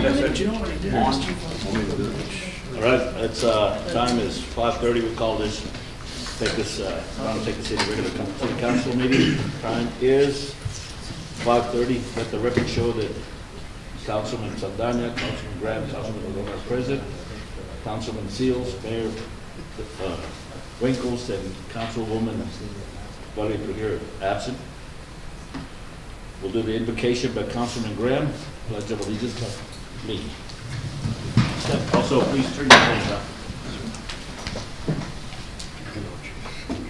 All right, it's time is 5:30. We call this round of Pecos City regular city council meeting. Time is 5:30. Let the record show that Councilman Saldana, Councilman Graham, Councilman Luna are present. Councilman Seals, Mayor Winkles, and Councilwoman Valerie Trujillo absent. We'll do the invocation by Councilman Graham. Pledge of allegiance to me. Also, please turn your phones up.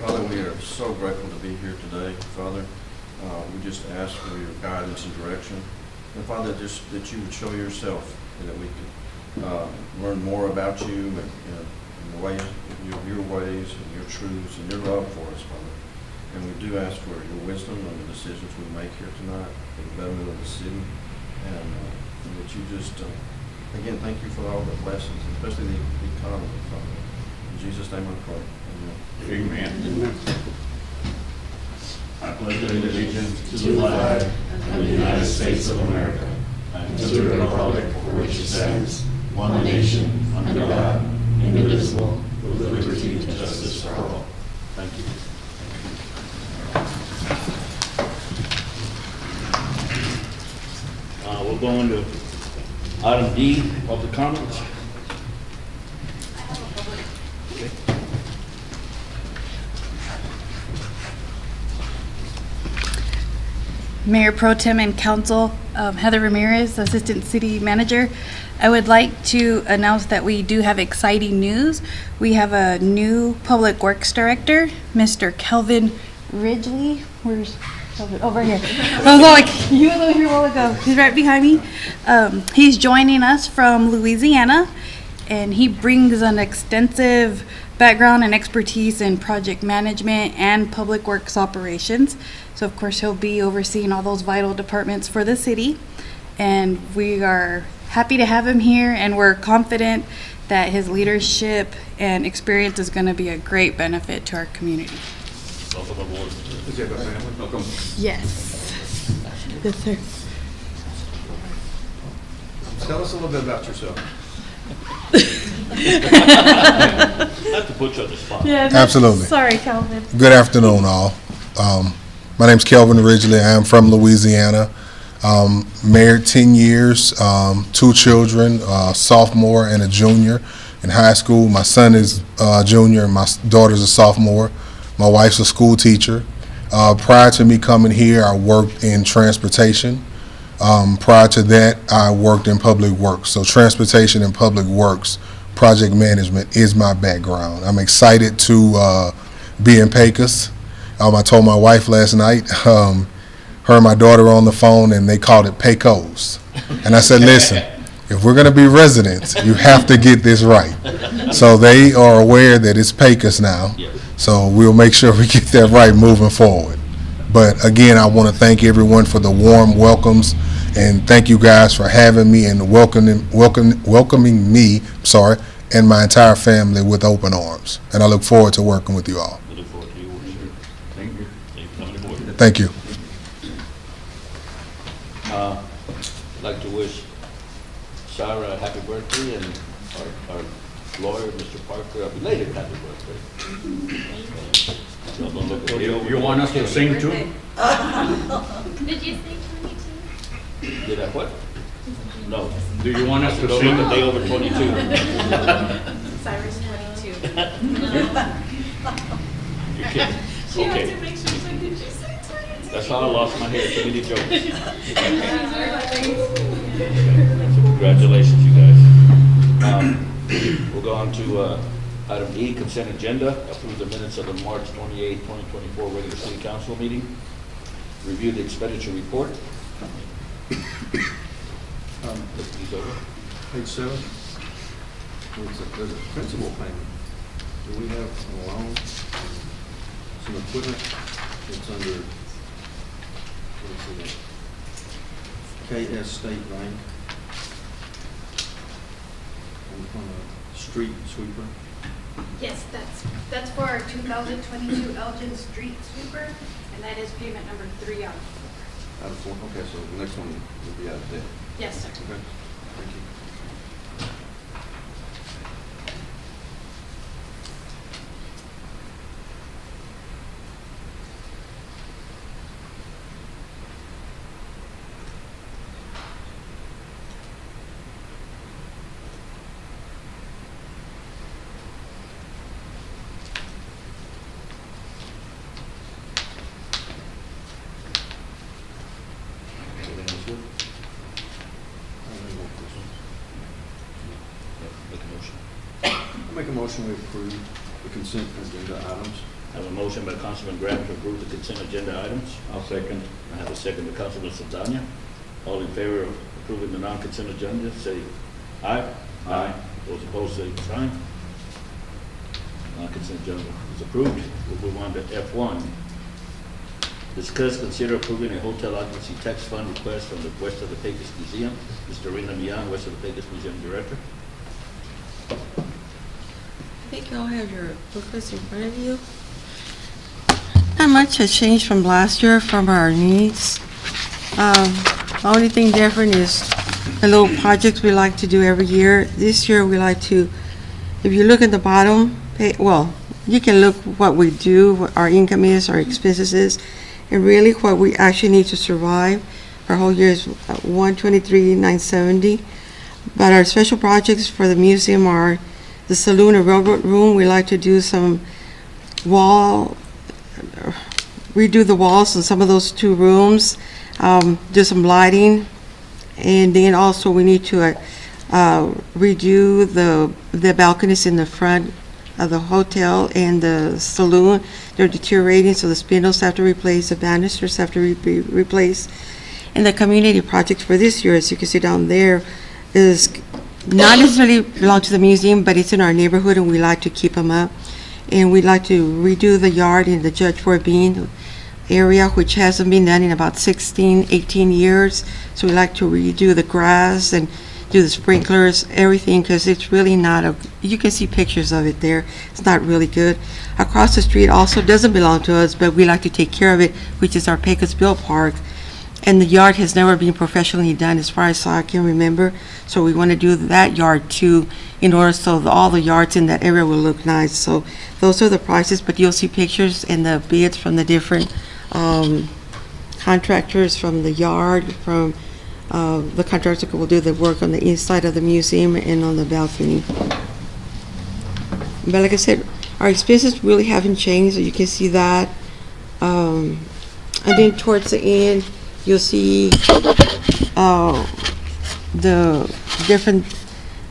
Father, we are so grateful to be here today. Father, we just ask for your guidance and direction. And Father, just that you would show yourself and that we could learn more about you and the ways, your ways and your truths and your love for us, Father. And we do ask for your wisdom on the decisions we make here tonight for the betterment of the city. And that you just, again, thank you for all the blessings, especially the economy, Father. In Jesus' name I pray. Amen. Amen. I pledge allegiance to the flag of the United States of America and to the republic for which it stands, one nation, under God, indivisible, with liberty and justice for all. Thank you. We'll go into item D, public comments. Okay. Mayor Pro Tem and Council, Heather Ramirez, Assistant City Manager. I would like to announce that we do have exciting news. We have a new Public Works Director, Mr. Kelvin Ridgely. Where's Kelvin? Over here. I was like, you were here a while ago. He's right behind me. He's joining us from Louisiana, and he brings an extensive background and expertise in project management and public works operations. So of course he'll be overseeing all those vital departments for the city, and we are happy to have him here, and we're confident that his leadership and experience is going to be a great benefit to our community. Welcome aboard. Welcome. Yes. Yes, sir. Tell us a little bit about yourself. Not to put you on the spot. Yeah, Absolutely. Sorry, Calvin. Good afternoon, all. My name's Kelvin Ridgely. I am from Louisiana. Married 10 years, 2 children, a sophomore and a junior in high school. My son is a junior and my daughter's a sophomore. My wife's a school teacher. Prior to me coming here, I worked in transportation. Prior to that, I worked in public works. So transportation and public works, project management is my background. I'm excited to be in Pecos. I told my wife last night, her and my daughter were on the phone and they called it Pecos. And I said, listen, if we're going to be residents, you have to get this right. So they are aware that it's Pecos now. So we'll make sure we get that right moving forward. But again, I want to thank everyone for the warm welcomes, and thank you guys for having me and welcoming me, and my entire family with open arms. And I look forward to working with you all. We look forward to your work, sir. Thank you. Thank you for coming aboard. Thank you. I'd like to wish Sarah a happy birthday and our lawyer, Mr. Parker, a belated happy birthday. You want us to sing too? Did you say 22? Did I what? No. Do you want us to Don't sing? look a day over 22. Cyrus 22. You're kidding. She had to Okay. make sure, so did you say 22? That's how I lost my hair. Too many jokes. So congratulations, you guys. We'll go on to item E, consent agenda. Approve the minutes of the March 28, 2024 regular city council meeting. Review the expenditure report. Look these over. Page 7. There's a principal payment. Do we have a loan? Some equipment? It's under, what is it? KS State Bank. On a street sweeper. Yes, that's for our 2022 Elgin Street Sweeper, and that is payment number 3 out of 4. Out of 4, okay, so the next one will be out of debt. Yes, sir. Okay. Everything else good? Make a motion. I'll make a motion we approve the consent agenda items. I have a motion by Councilman Graham to approve the consent agenda items. I'll second. I have a second by Councilman Saldana. All in favor of approving the non-consent agenda, say aye. Aye. Those opposed, say sign. Non-consent agenda is approved. We'll move on to F1. Discuss, consider approving a hotel occupancy tax fund request from the West of the Pecos Museum. Mr. Rena Millan, West of the Pecos Museum Director. I think you all have your booklets in front of you. Not much has changed from last year from our needs. The only thing different is the little projects we like to do every year. This year we like to, if you look at the bottom, well, you can look what we do, what our income is, our expenses is, and really what we actually need to survive. Our whole year is $123,970. But our special projects for the museum are the saloon and railroad room. We like to do some redo the walls in some of those two rooms, do some lighting, and then also we need to redo the balconies in the front of the hotel and the saloon. They're deteriorating, so the spindles have to replace, the banisters have to be replaced. And the community projects for this year, as you can see down there, is not necessarily belong to the museum, but it's in our neighborhood and we like to keep them up. And we'd like to redo the yard in the Judge Fort Bean area, which hasn't been done in about 16, 18 years. So we like to redo the grass and do the sprinklers, everything, because it's really not you can see pictures of it there. It's not really good. Across the street also doesn't belong to us, but we like to take care of it, which is our Pecosville Park. And the yard has never been professionally done as far as I can remember. So we want to do that yard too, in order so all the yards in that area will look nice. So those are the prices, but you'll see pictures and the bids from the different contractors, from the yard, from the contractor who will do the work on the inside of the museum and on the balcony. But like I said, our expenses really haven't changed, so you can see that. And then towards the end, you'll see the different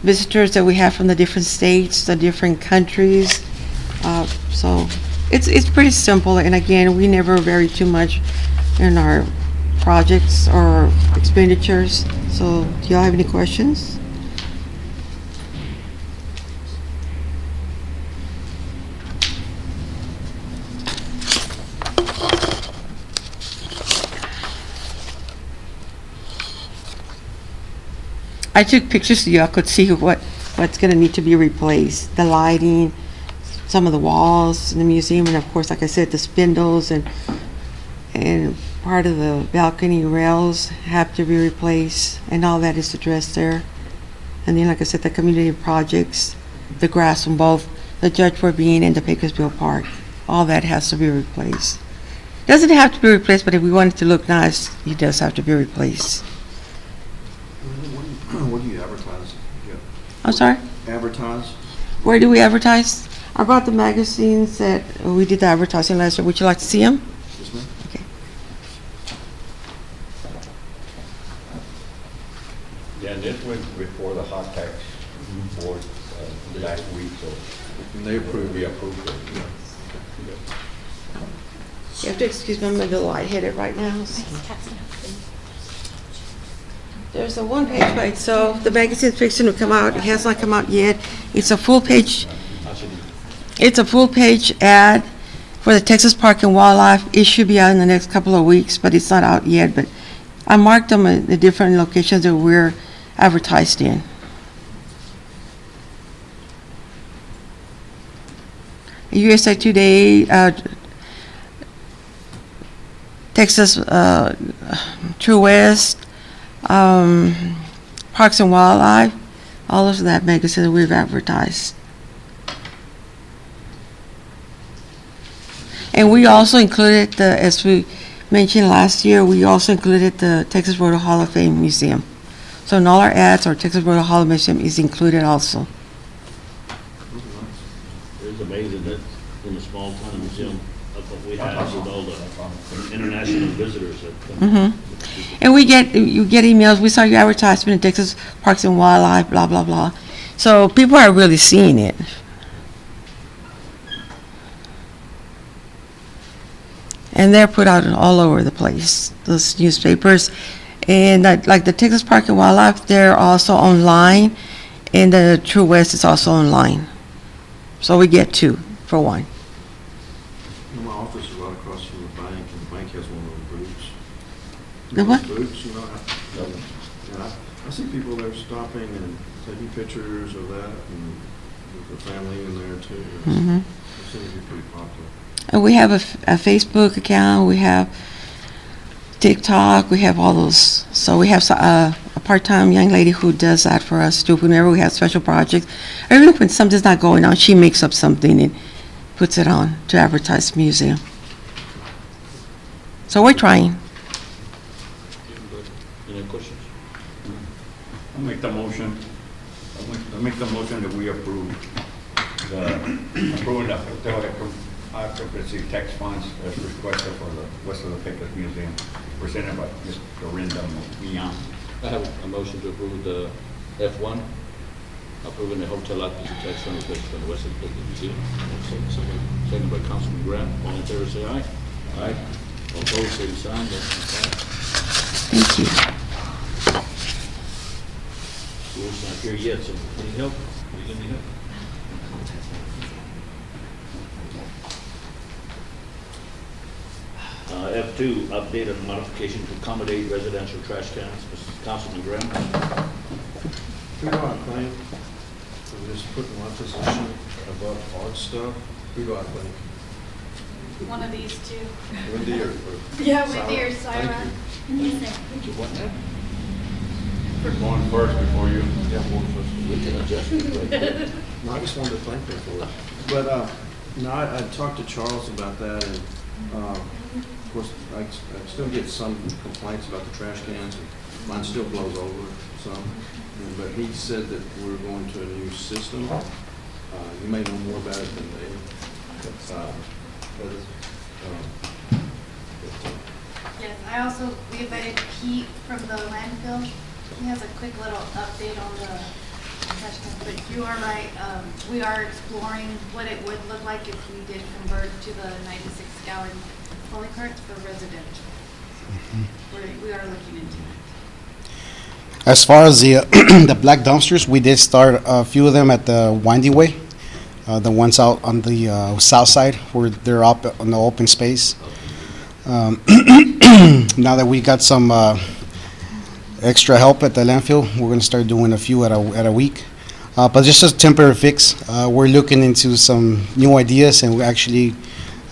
visitors that we have from the different states, the different countries. So it's pretty simple, and again, we never vary too much in our projects or expenditures. So do y'all have any questions? I took pictures so y'all could see what's going to need to be replaced. The lighting, some of the walls in the museum, and of course, like I said, the spindles and part of the balcony rails have to be replaced, and all that is addressed there. And then, like I said, the community projects, the grass on both the Judge Fort Bean and the Pecosville Park, all that has to be replaced. Doesn't have to be replaced, but if we want it to look nice, it does have to be replaced. What do you advertise? I'm sorry? Advertise? Where do we advertise? I brought the magazines that we did the advertising last year. Would you like to see them? Yes, ma'am. Okay. Yeah, and this went before the hot tax board last week, so And they approve. we approved it. You have to excuse me, I'm a little lightheaded right now. There's a one page by itself. The magazine's fixing to come out. It has not come out yet. It's a full page. It's a full page ad for the Texas Park and Wildlife. It should be out in the next couple of weeks, but it's not out yet. But I marked them at the different locations that we're advertised in. USA Today, Texas True West, Parks and Wildlife, all of that magazine that we've advertised. And we also included as we mentioned last year, we also included the Texas Road Hall of Fame Museum. So in all our ads, our Texas Road Hall of Museum is included also. It's amazing that in a small town museum, of what we have with all the international visitors that come. And you get emails, we saw your advertisement in Texas Parks and Wildlife, blah, blah, blah. So people are really seeing it. And they're put out all over the place, those newspapers. And like the Texas Park and Wildlife, they're also online, and the True West is also online. So we get 2 for 1. My office is right across from the bank, and the bank has one of those booths. The what? Booths, you know, and I see people there stopping and taking pictures of that, and with the family in there too. It seems to be pretty popular. And we have a Facebook account, we have TikTok, we have all those. So we have a part-time young lady who does that for us too. Whenever we have special projects, or even when something's not going on, she makes up something and puts it on to advertise the museum. So we're trying. Any questions? I'll make the motion. I'll make the motion that we approve approving the hotel occupancy tax funds as requested for the West of the Pecos Museum, presented by Mr. Rendon Mian. I have a motion to approve the F1, approving the hotel occupancy tax fund request for the West of the Pecos Museum. Second by Councilman Grant. All in favor, say aye. Aye. All opposed, say the sign. Motion passed. Thank you. School's not here yet, so any help? You need help? F2, update on modification to accommodate residential trash cans. Mrs. Councilman Graham. Who do I think for just putting my position above art stuff? Who do I think? One of these 2. Wendy or? Yeah, Sarah? Wendy or Sarah. Thank Did you want that? We're going first before you. you. Yeah, one first. We can adjust it. No, I just wanted to thank them for it. But, no, I talked to Charles about that, and, of course, I still get some complaints about the trash cans. Mine still blows over some, but he said that we're going to a new system. You may know more about it than me. Yes, I also, we invited Pete from the landfill. He has a quick little update on the trash cans, but you are right. We are exploring what it would look like if we did convert to the 96-gallon poly carts for residential. We are looking into it. As far as the the black dumpsters, we did start a few of them at the Windy Way, the ones out on the south side where they're up on the open space. Now that we got some extra help at the landfill, we're going to start doing a few at a week. But just a temporary fix. We're looking into some new ideas, and we're actually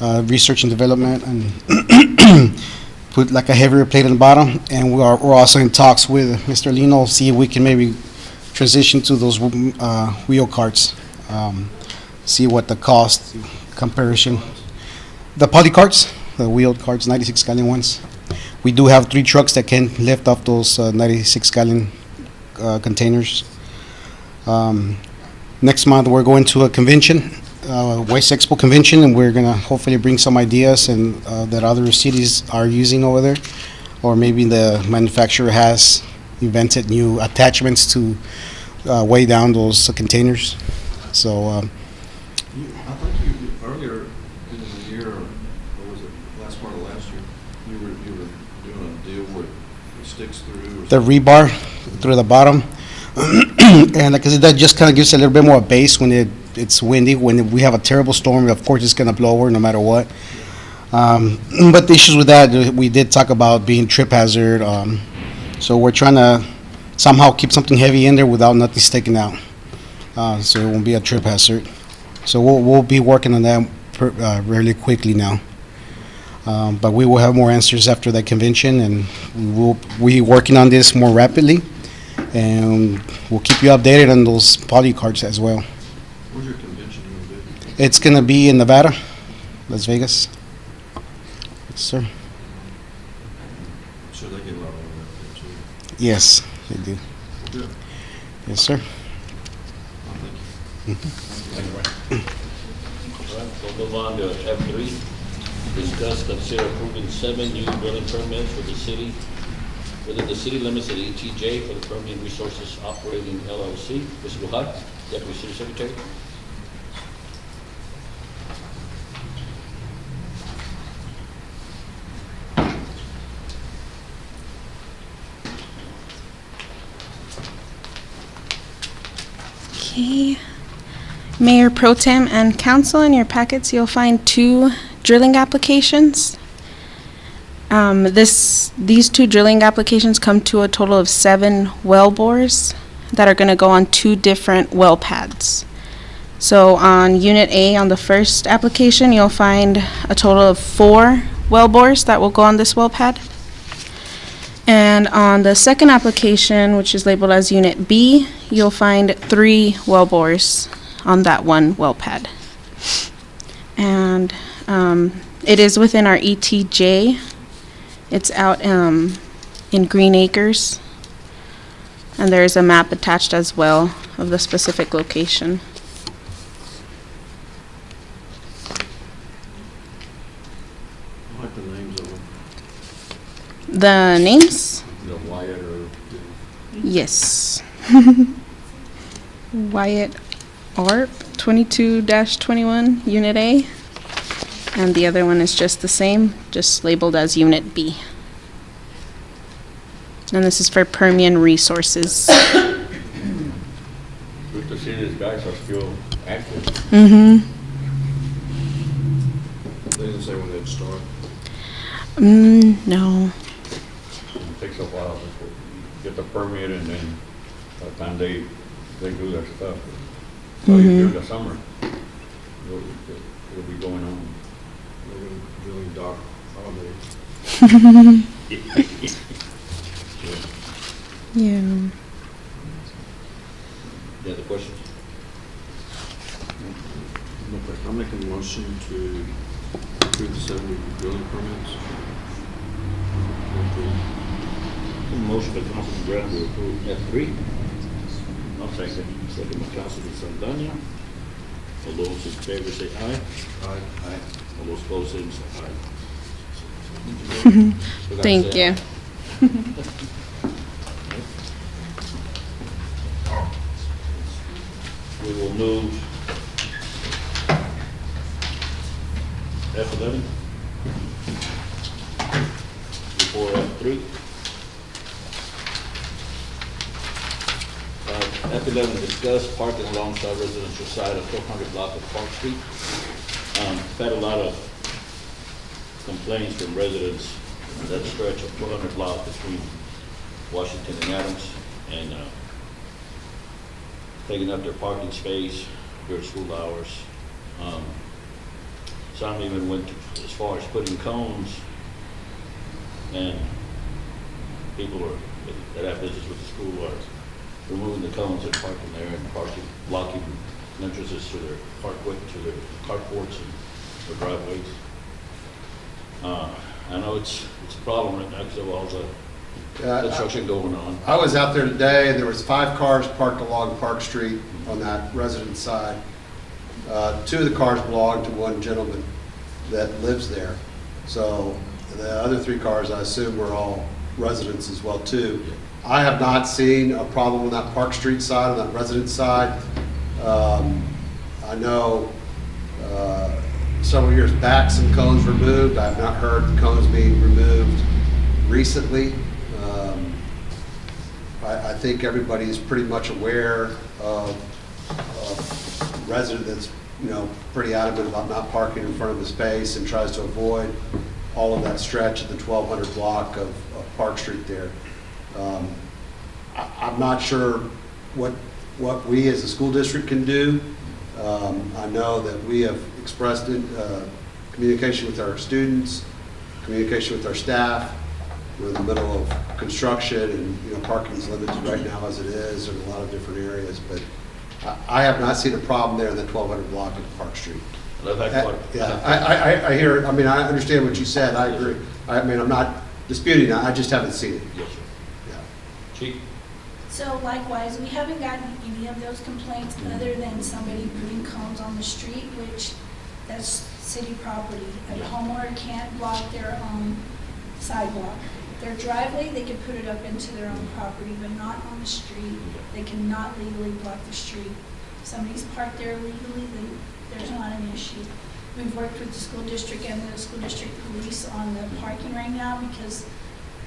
research and development, and put like a heavier plate on the bottom. And we're also in talks with Mr. Lino, see if we can maybe transition to those wheel carts. See what the cost comparison. The poly carts, the wheeled carts, 96-gallon ones. We do have 3 trucks that can lift up those 96-gallon containers. Next month, we're going to a convention, Waste Expo convention, and we're going to hopefully bring some ideas and that other cities are using over there, or maybe the manufacturer has invented new attachments to weigh down those containers. So I think you, earlier in the year, or was it last part of last year, you were doing a deal where it sticks through. Or the rebar through the bottom, and like I said, that just kind of gives a little bit more base when it's windy. When we have a terrible storm, of course it's going to blow over no matter what. But the issues with that, we did talk about being trip hazard. So we're trying to somehow keep something heavy in there without nothing sticking out. So it won't be a trip hazard. So we'll be working on that really quickly now. But we will have more answers after that convention, and we'll be working on this more rapidly. And we'll keep you updated on those poly cards as well. Where's your convention going to be? It's going to be in Nevada, Las Vegas. Yes, sir. I'm sure they get a lot of that too. Yes, they do. Good. Yes, sir. Well, thank you. All right, we'll move on to F3. Discuss, consider approving 7 new building permits for the city, within the city limits of the ETJ for the Permian Resources Operating LLC. Mr. Lujan, Deputy City Secretary. Okay. Mayor Pro Tem and Council, in your packets, you'll find 2 drilling applications. These 2 drilling applications come to a total of 7 well bores that are going to go on 2 different well pads. So on Unit A, on the first application, you'll find a total of 4 well bores that will go on this well pad. And on the second application, which is labeled as Unit B, you'll find 3 well bores on that one well pad. And it is within our ETJ. It's out in Green Acres. And there is a map attached as well of the specific location. I like the names of them. The names? The Wyatt or Yes. Wyatt ARP 22-21, Unit A. And the other one is just the same, just labeled as Unit B. And this is for Permian Resources. Good to see these guys are still active. Mm-hmm. They didn't say when they'd start. No. It takes a while to get the permit, and then by the time they do their stuff. So during the summer, it'll be going on. They're doing dock holidays. Yeah. Any other questions? No question. I'll make a motion to approve the 7 drilling permits. Motion by Councilman Brown to approve F3. I'll second. Second by Councilman Saldana. All those in favor say aye. Aye. Aye. All those opposed say aye. Thank you. We will move F11 before F3. F11, discuss parking alongside residential side of 400 block of Park Street. We've had a lot of complaints from residents on that stretch of 400 block between Washington and Adams, and taking up their parking space during school hours. Some even went as far as putting cones, and people that have business with the school are removing the cones and parking there and blocking entrances to their carports and their driveways. I know it's a problem right now because of all the construction going on. I was out there today, and there was 5 cars parked along Park Street on that residence side. 2 of the cars belong to one gentleman that lives there. So the other 3 cars, I assume, were all residents as well, too. I have not seen a problem on that Park Street side, on that residence side. I know several years back, some cones were removed. I have not heard the cones being removed recently. I think everybody is pretty much aware of a resident that's, pretty adamant about not parking in front of the space and tries to avoid all of that stretch of the 1200 block of Park Street there. I'm not sure what we as a school district can do. I know that we have expressed communication with our students, communication with our staff. we're in the middle of construction and, you know, parking's limited right now as it is in a lot of different areas, but I have not seen a problem there in the 1200 block of Park Street. And I've had quite. Yeah, I hear, I mean, I understand what you said, I agree. I mean, I'm not disputing that, I just haven't seen it. Yes, sir. Yeah. Chief? So likewise, we haven't gotten any of those complaints other than somebody putting cones on the street, which that's city property. A homeowner can't block their own sidewalk. Their driveway, they can put it up into their own property, but not on the street. They cannot legally block the street. If somebody's parked there illegally, then there's not an issue. We've worked with the school district and the school district police on the parking right now because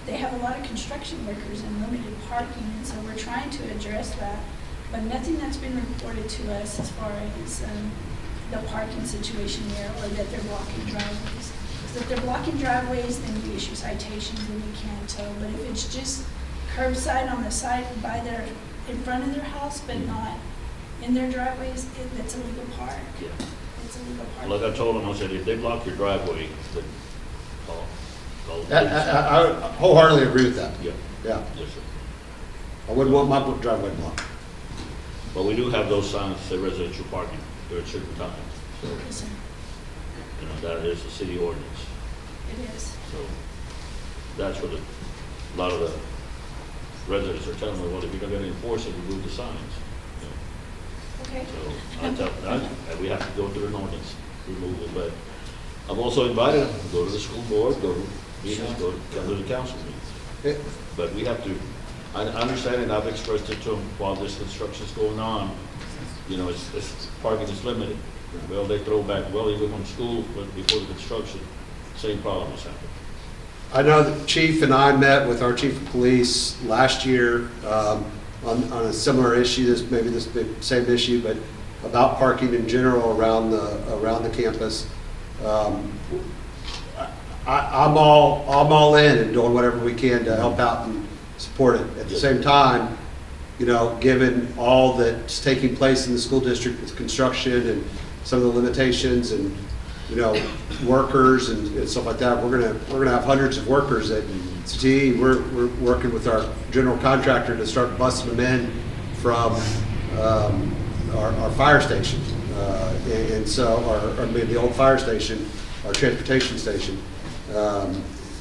they have a lot of construction workers and limited parking, and so we're trying to address that. But nothing that's been reported to us as far as the parking situation there, or that they're blocking driveways. So if they're blocking driveways, then we issue citations and we can tow. But if it's just curbside on the side by their, in front of their house, but not in their driveways, that's a legal park. Yeah. It's a legal park. Like I told them, I said, if they block your driveway, then call. I wholeheartedly agree with that. Yeah. Yeah, Yes, sir. I wouldn't want my driveway blocked. But we do have those signs that say residential parking during certain times. So, Yes, sir. you know, that is a city ordinance. It is. So that's what a lot of the residents are telling me, well, if you're not going to enforce it, remove the signs. You know. Okay. So I tell them, we have to go through an ordinance removal, but I've also invited them to go to the school board, go to meetings, come to the council meetings. But we have to, I understand, and I've expressed it to them while this construction's going on, you know, it's parking is limited. Well, they throw back, well, even when school, but before the construction, same problem has happened. I know the chief and I met with our chief of police last year on a similar issue, maybe this same issue, but about parking in general around the campus. I'm all in and doing whatever we can to help out and support it. At the same time, you know, given all that's taking place in the school district with construction and some of the limitations and, you know, workers and stuff like that, we're gonna have hundreds of workers at CTE. We're working with our general contractor to start busting them in from our fire station, and so or maybe the old fire station, our transportation station.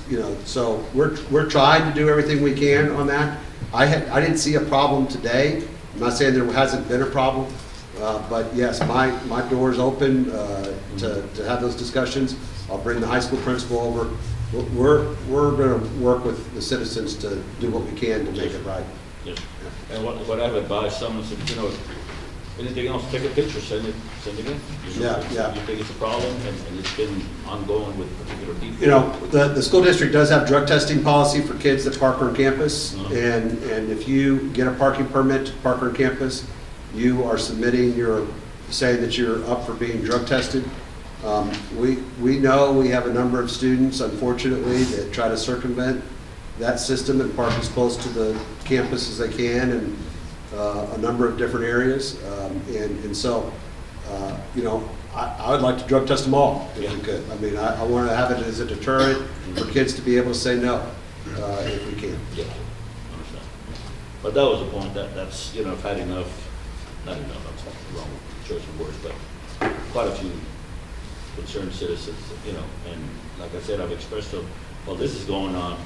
You know, so we're trying to do everything we can on that. I didn't see a problem today. I'm not saying there hasn't been a problem, but yes, my door's open to have those discussions. I'll bring the high school principal over. We're going to work with the citizens to do what we can to make it right. Yes. And what I've advised someone said, you know, anything else, take a picture, send it in. You know, Yeah. You think it's a problem, and it's been ongoing with particular people. You know, the school district does have drug testing policy for kids that park on campus, and if you get a parking permit to park on campus, you are submitting saying that you're up for being drug tested. We know we have a number of students, unfortunately, that try to circumvent that system and park as close to the campus as they can in a number of different areas. And so, you know, I would like to drug test them all if we could. I mean, I want to have it as a deterrent for kids to be able to say no if we can. Yeah, understand. But that was the point, that's, you know, I've had enough, not enough, that's the wrong choice of words, but quite a few concerned citizens, you know, and like I said, I've expressed to them, well, this is going on,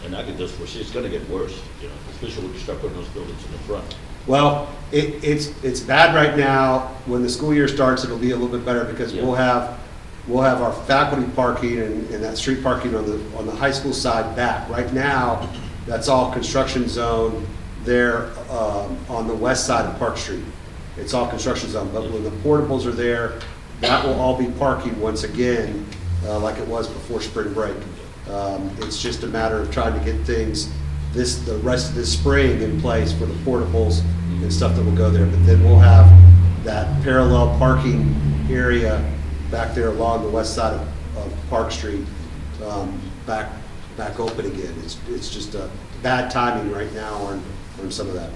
and I can just foresee it's going to get worse, you know, especially when you start putting those buildings in the front. Well, it's bad right now. When the school year starts, it'll be a little bit better because we'll have our faculty parking and that street parking on the high school side back. Right now, that's all construction zone there on the west side of Park Street. It's all construction zone, but when the portables are there, that will all be parking once again, like it was before spring break. It's just a matter of trying to get things the rest of this spring in place for the portables and stuff that will go there. But then we'll have that parallel parking area back there along the west side of Park Street back open again. It's just a bad timing right now on some of that.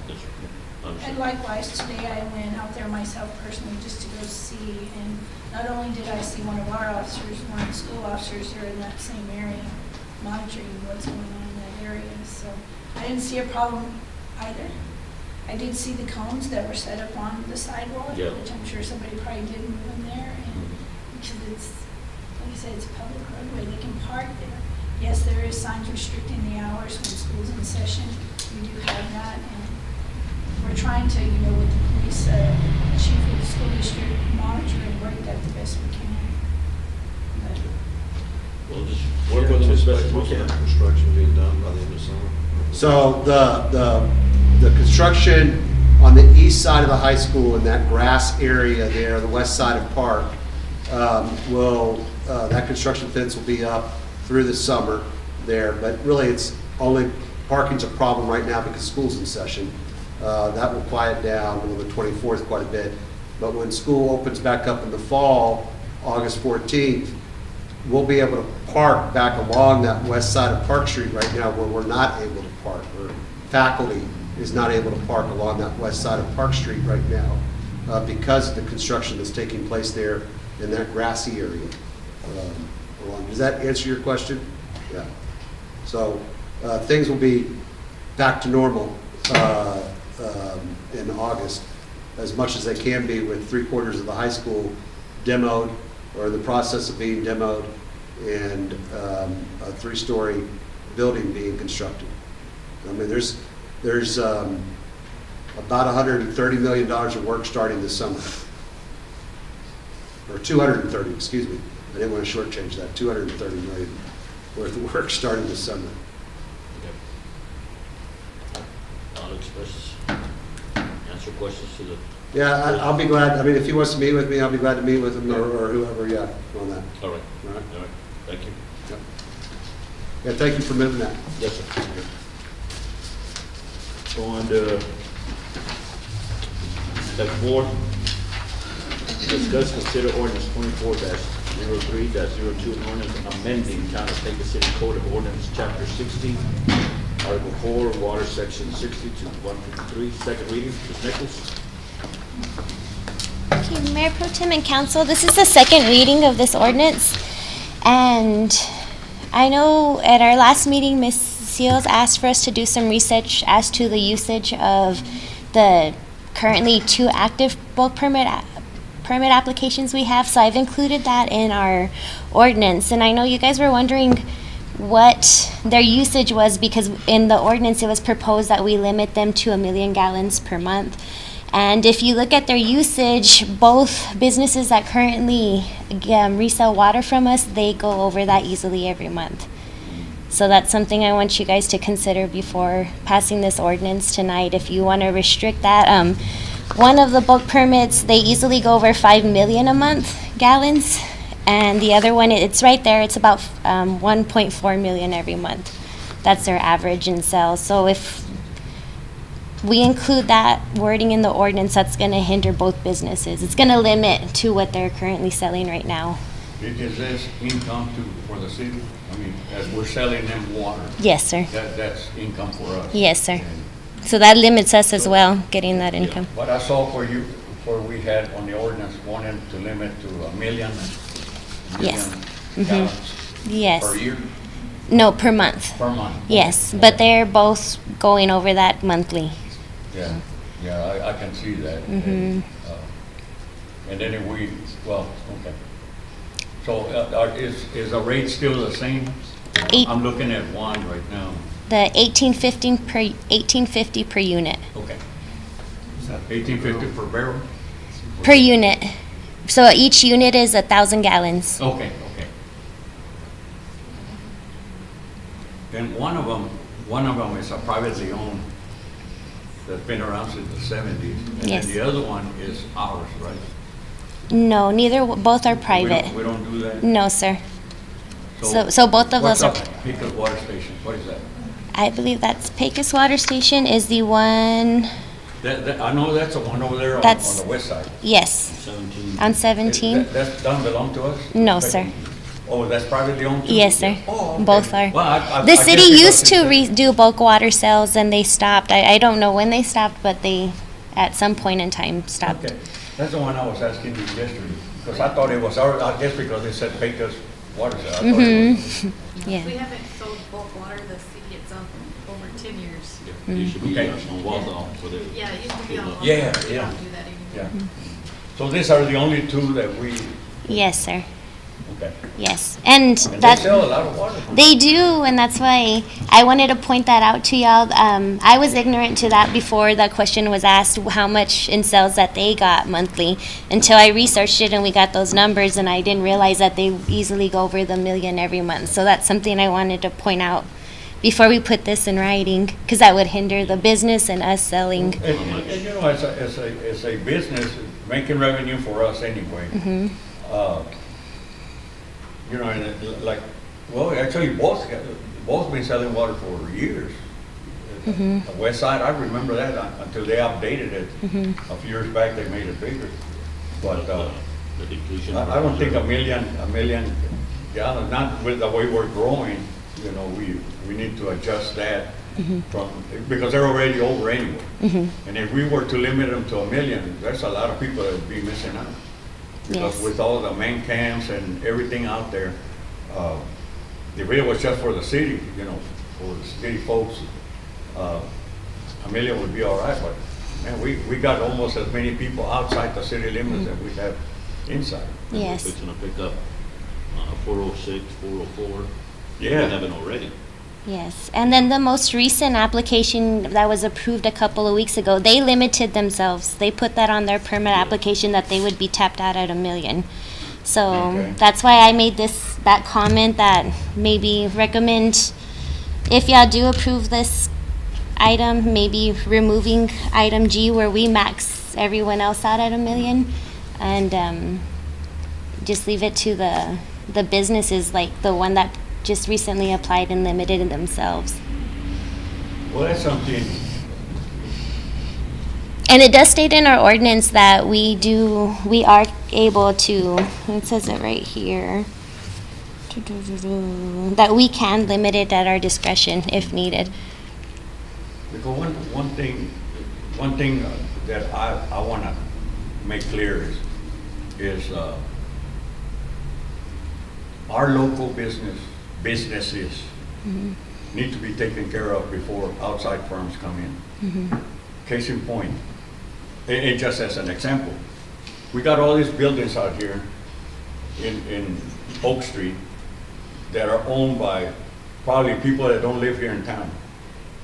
And likewise, today I went out there myself personally just to go see, and not only did I see one of our officers, one of the school officers here in that same area, monitoring what's going on in that area. So I didn't see a problem either. I did see the cones that were set up on the sidewalk, Yeah. which I'm sure somebody probably did move them there. And because it's, like I said, it's a public roadway, they can park there. Yes, there is signs restricting the hours when school's in session. We do have that, and we're trying to, with the police, chief of the school district, monitor and work that the best we can. But We'll just work with them as best as we can. Construction being done by the end of summer. So the construction on the east side of the high school in that grass area there, the west side of Park, that construction fence will be up through the summer there, but really it's only, parking's a problem right now because school's in session. That will quiet down on the 24th quite a bit, but when school opens back up in the fall, August 14th, we'll be able to park back along that west side of Park Street right now where we're not able to park, or faculty is not able to park along that west side of Park Street right now because of the construction that's taking place there in that grassy area. Does that answer your question? Yeah. So things will be back to normal in August, as much as they can be, with 3/4 of the high school demoed or in the process of being demoed, and a 3-story building being constructed. I mean, there's about $130 million of work starting this summer. Or 230, excuse me. I didn't want to shortchange that. 230 million worth of work starting this summer. I'll express, answer questions to the, Yeah, I'll be glad. I mean, if he wants to meet with me, I'll be glad to meet with him, or whoever, yeah, on that. all right, All right? all right, thank you. Yep. Yeah, thank you for moving that. Yes, sir. Go on to step 4. Discuss, consider ordinance 24-03-02, an ordinance amending Town of Pecos City Code of Ordinance, Chapter 60, Article 4, Water, Section 60 to 153, second reading. Ms. Nichols? Okay, Mayor Pro Tem and Council, this is the second reading of this ordinance. And I know at our last meeting, Ms. Seals asked for us to do some research as to the usage of the currently 2 active bulk permit applications we have. So I've included that in our ordinance. And I know you guys were wondering what their usage was, because in the ordinance it was proposed that we limit them to 1 million gallons per month. And if you look at their usage, both businesses that currently resell water from us, they go over that easily every month. So that's something I want you guys to consider before passing this ordinance tonight. If you want to restrict that, one of the bulk permits, they easily go over 5 million a month gallons. And the other one, it's right there, it's about 1.4 million every month. That's their average in sales. So if we include that wording in the ordinance, that's going to hinder both businesses. It's going to limit to what they're currently selling right now. Is this income for the city? I mean, as we're selling them water, Yes, sir. that's income for us. Yes, sir. And So that limits us as well, getting that income. what I saw we had on the ordinance, wanted to limit to 1 million. Yes. Gallons Yes. per year, No, per month. per month. Yes, but they're both going over that monthly. Yeah, I can see that. Mhm. And then if we, well, okay. So is the rate still the same? Eight- I'm looking at one right now. The 1850 per unit. Okay. 1850 per barrel? Per unit. So each unit is 1,000 gallons. Okay. Then one of them is a privately owned, that's been around since the 70s. And Yes. then the other one is ours, right? No, both are private. We don't do that? No, sir. So both of those are, What's up, Pecos Water Station, what is that? I believe that's Pecos Water Station is the one, I know that's the one over there on That's- the west side. yes, 17. on 17. That doesn't belong to us? No, sir. Oh, that's privately owned too? Yes, sir. Oh, okay. Both are. Well, The I city guess used to because do bulk water sales and they stopped. I don't know when they stopped, but they, at some point in time, stopped. Okay, that's the one I was asking you yesterday, because I thought it was ours, I guess because it said Pecos water sale. I thought it was- Yeah. We haven't sold bulk water to the city itself in over 10 years. You should be Okay. on Walthall for the. Yeah, it used to be on. Walmart. Yeah, We yeah. don't do that anymore. Yeah. So these are the only two that we, Yes, sir. okay. Yes. And And they that. sell a lot of water. They do, and that's why I wanted to point that out to y'all. I was ignorant to that before the question was asked, how much in sales that they got monthly, until I researched it and we got those numbers, and I didn't realize that they easily go over the million every month. So that's something I wanted to point out before we put this in writing, because that would hinder the business and us selling. And you know, as a business, making revenue for us anyway. You know, and like, well, actually, both been selling water for years. The west side, I remember that until they updated it. A few years back, they made it bigger. But The depletion. I don't think a million gallons, not with the way we're growing, you know, we need to adjust that from, because they're already over anyway. And if we were to limit them to 1 million, there's a lot of people that would be missing out. Because Yes. with all the main camps and everything out there, if it was just for the city, you know, for the city folks, 1 million would be all right, but man, we got almost as many people outside the city limits that we have inside. Yes. It's gonna pick up 406, 404. Yeah. We haven't already. Yes, and then the most recent application that was approved a couple of weeks ago, they limited themselves. They put that on their permit application that they would be tapped out at 1 million. So Okay. that's why I made that comment, that maybe recommend, if y'all do approve this item, maybe removing item G where we max everyone else out at 1 million, and just leave it to the businesses, like the one that just recently applied and limited themselves. Well, that's something, And it does state in our ordinance that we are able to, it says it right here, that we can limit it at our discretion if needed. because one thing that I want to make clear is our local businesses need to be taken care of before outside firms come in. Case in point, and just as an example, we got all these buildings out here in Oak Street that are owned by probably people that don't live here in town.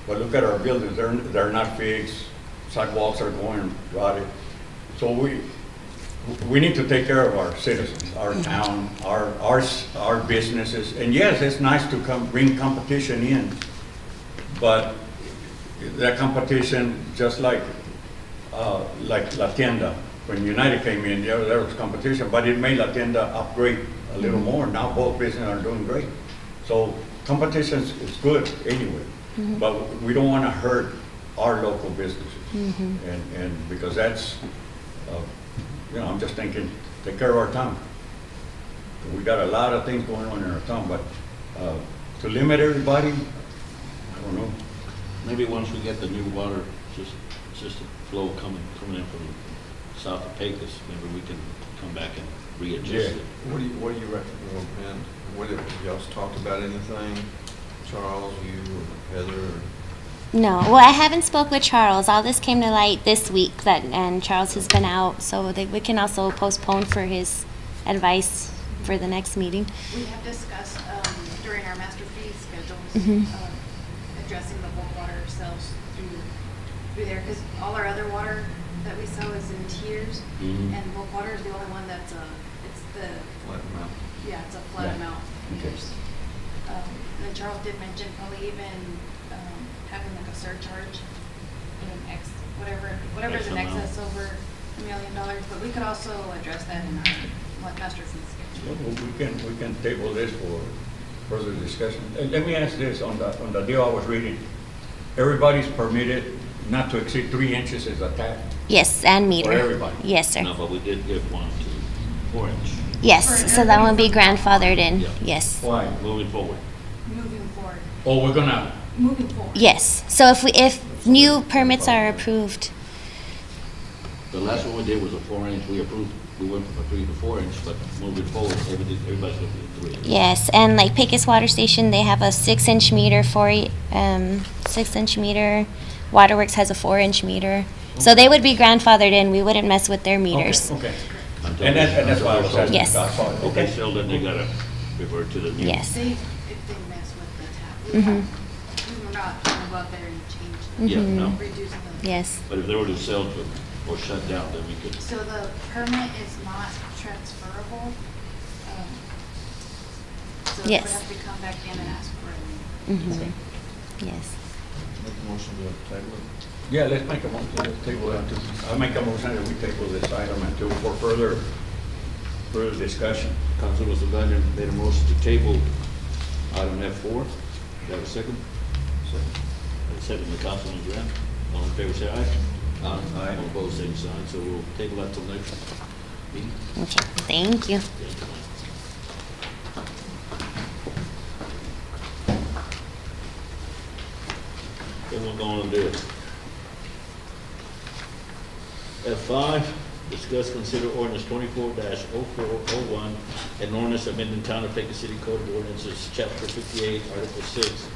But look at our buildings, they're not fixed, sidewalks are going rotted. So we need to take care of our citizens, our town, our businesses. And yes, it's nice to bring competition in, but that competition, just like La Tienda, when United came in, there was competition, but it made La Tienda upgrade a little more. Now both businesses are doing great. So competition is good anyway, but we don't want to hurt our local businesses. And because that's, you know, I'm just thinking, take care of our town. We got a lot of things going on in our town, but to limit everybody, I don't know. Maybe once we get the new water system flow coming in from south of Pecos, maybe we can come back and readjust it. What do you recommend? What have y'all talked about anything? Charles, you, or Heather? Or? No, well, I haven't spoke with Charles. All this came to light this week, and Charles has been out, so we can also postpone for his advice for the next meeting. We have discussed during our master fee schedules, addressing the bulk water sales through there, because all our other water that we sell is in tiers, and bulk water is the only one that's it's the Flat amount. yeah, it's a flat amount Okay. tiers. And then Charles did mention probably even having like a surcharge, whatever's in X amount. excess over $1 million, but we could also address that in our master fee schedule. Well, we can table this for further discussion. And let me ask this, on the deal I was reading, everybody's permitted not to exceed 3 inches as a tap Yes, and meter. for everybody. Yes, sir. No, but we did give one to 4 inch. Yes, so that won't be grandfathered in. Yeah. Yes. Why? Moving forward. Moving forward. Oh, we're gonna, Moving forward. Yes. So if new permits are approved, The last one we did was a 4 inch, we approved. we went from a 3 to 4 inch, but moving forward, everybody's gonna be 3. Yes, and like Pecos Water Station, they have a 6-inch meter, 6-inch meter. Waterworks has a 4-inch meter. So they would be grandfathered in. We wouldn't mess with their meters. Okay. And that's why I was asking. Yes. I saw it. If they Okay. sell, then they gotta revert to the new. Yes. If they mess with the tap, Mhm. we were not gonna go out there and change Yeah, Mhm. no. reduce them. Yes. But if they were to sell to or shut down, then we could. So the permit is not transferable. So we Yes. have to come back in and ask for it. Mhm. Yes. Make a motion to table it. Yeah, let's make a motion to table that. I make a motion that we table this item until for further discussion. Councilor Saldana made a motion to table item F4. Do you have a second? Second, the Councilman Grant. All in favor, say aye. Aye. All opposed, same sign. So we'll table that till next meeting. Okay. Thank you. Then we'll go on and do it. F5, discuss, consider ordinance 24-0401, an ordinance amending Town of Pecos City Code of Ordinances, Chapter 58, Article 6,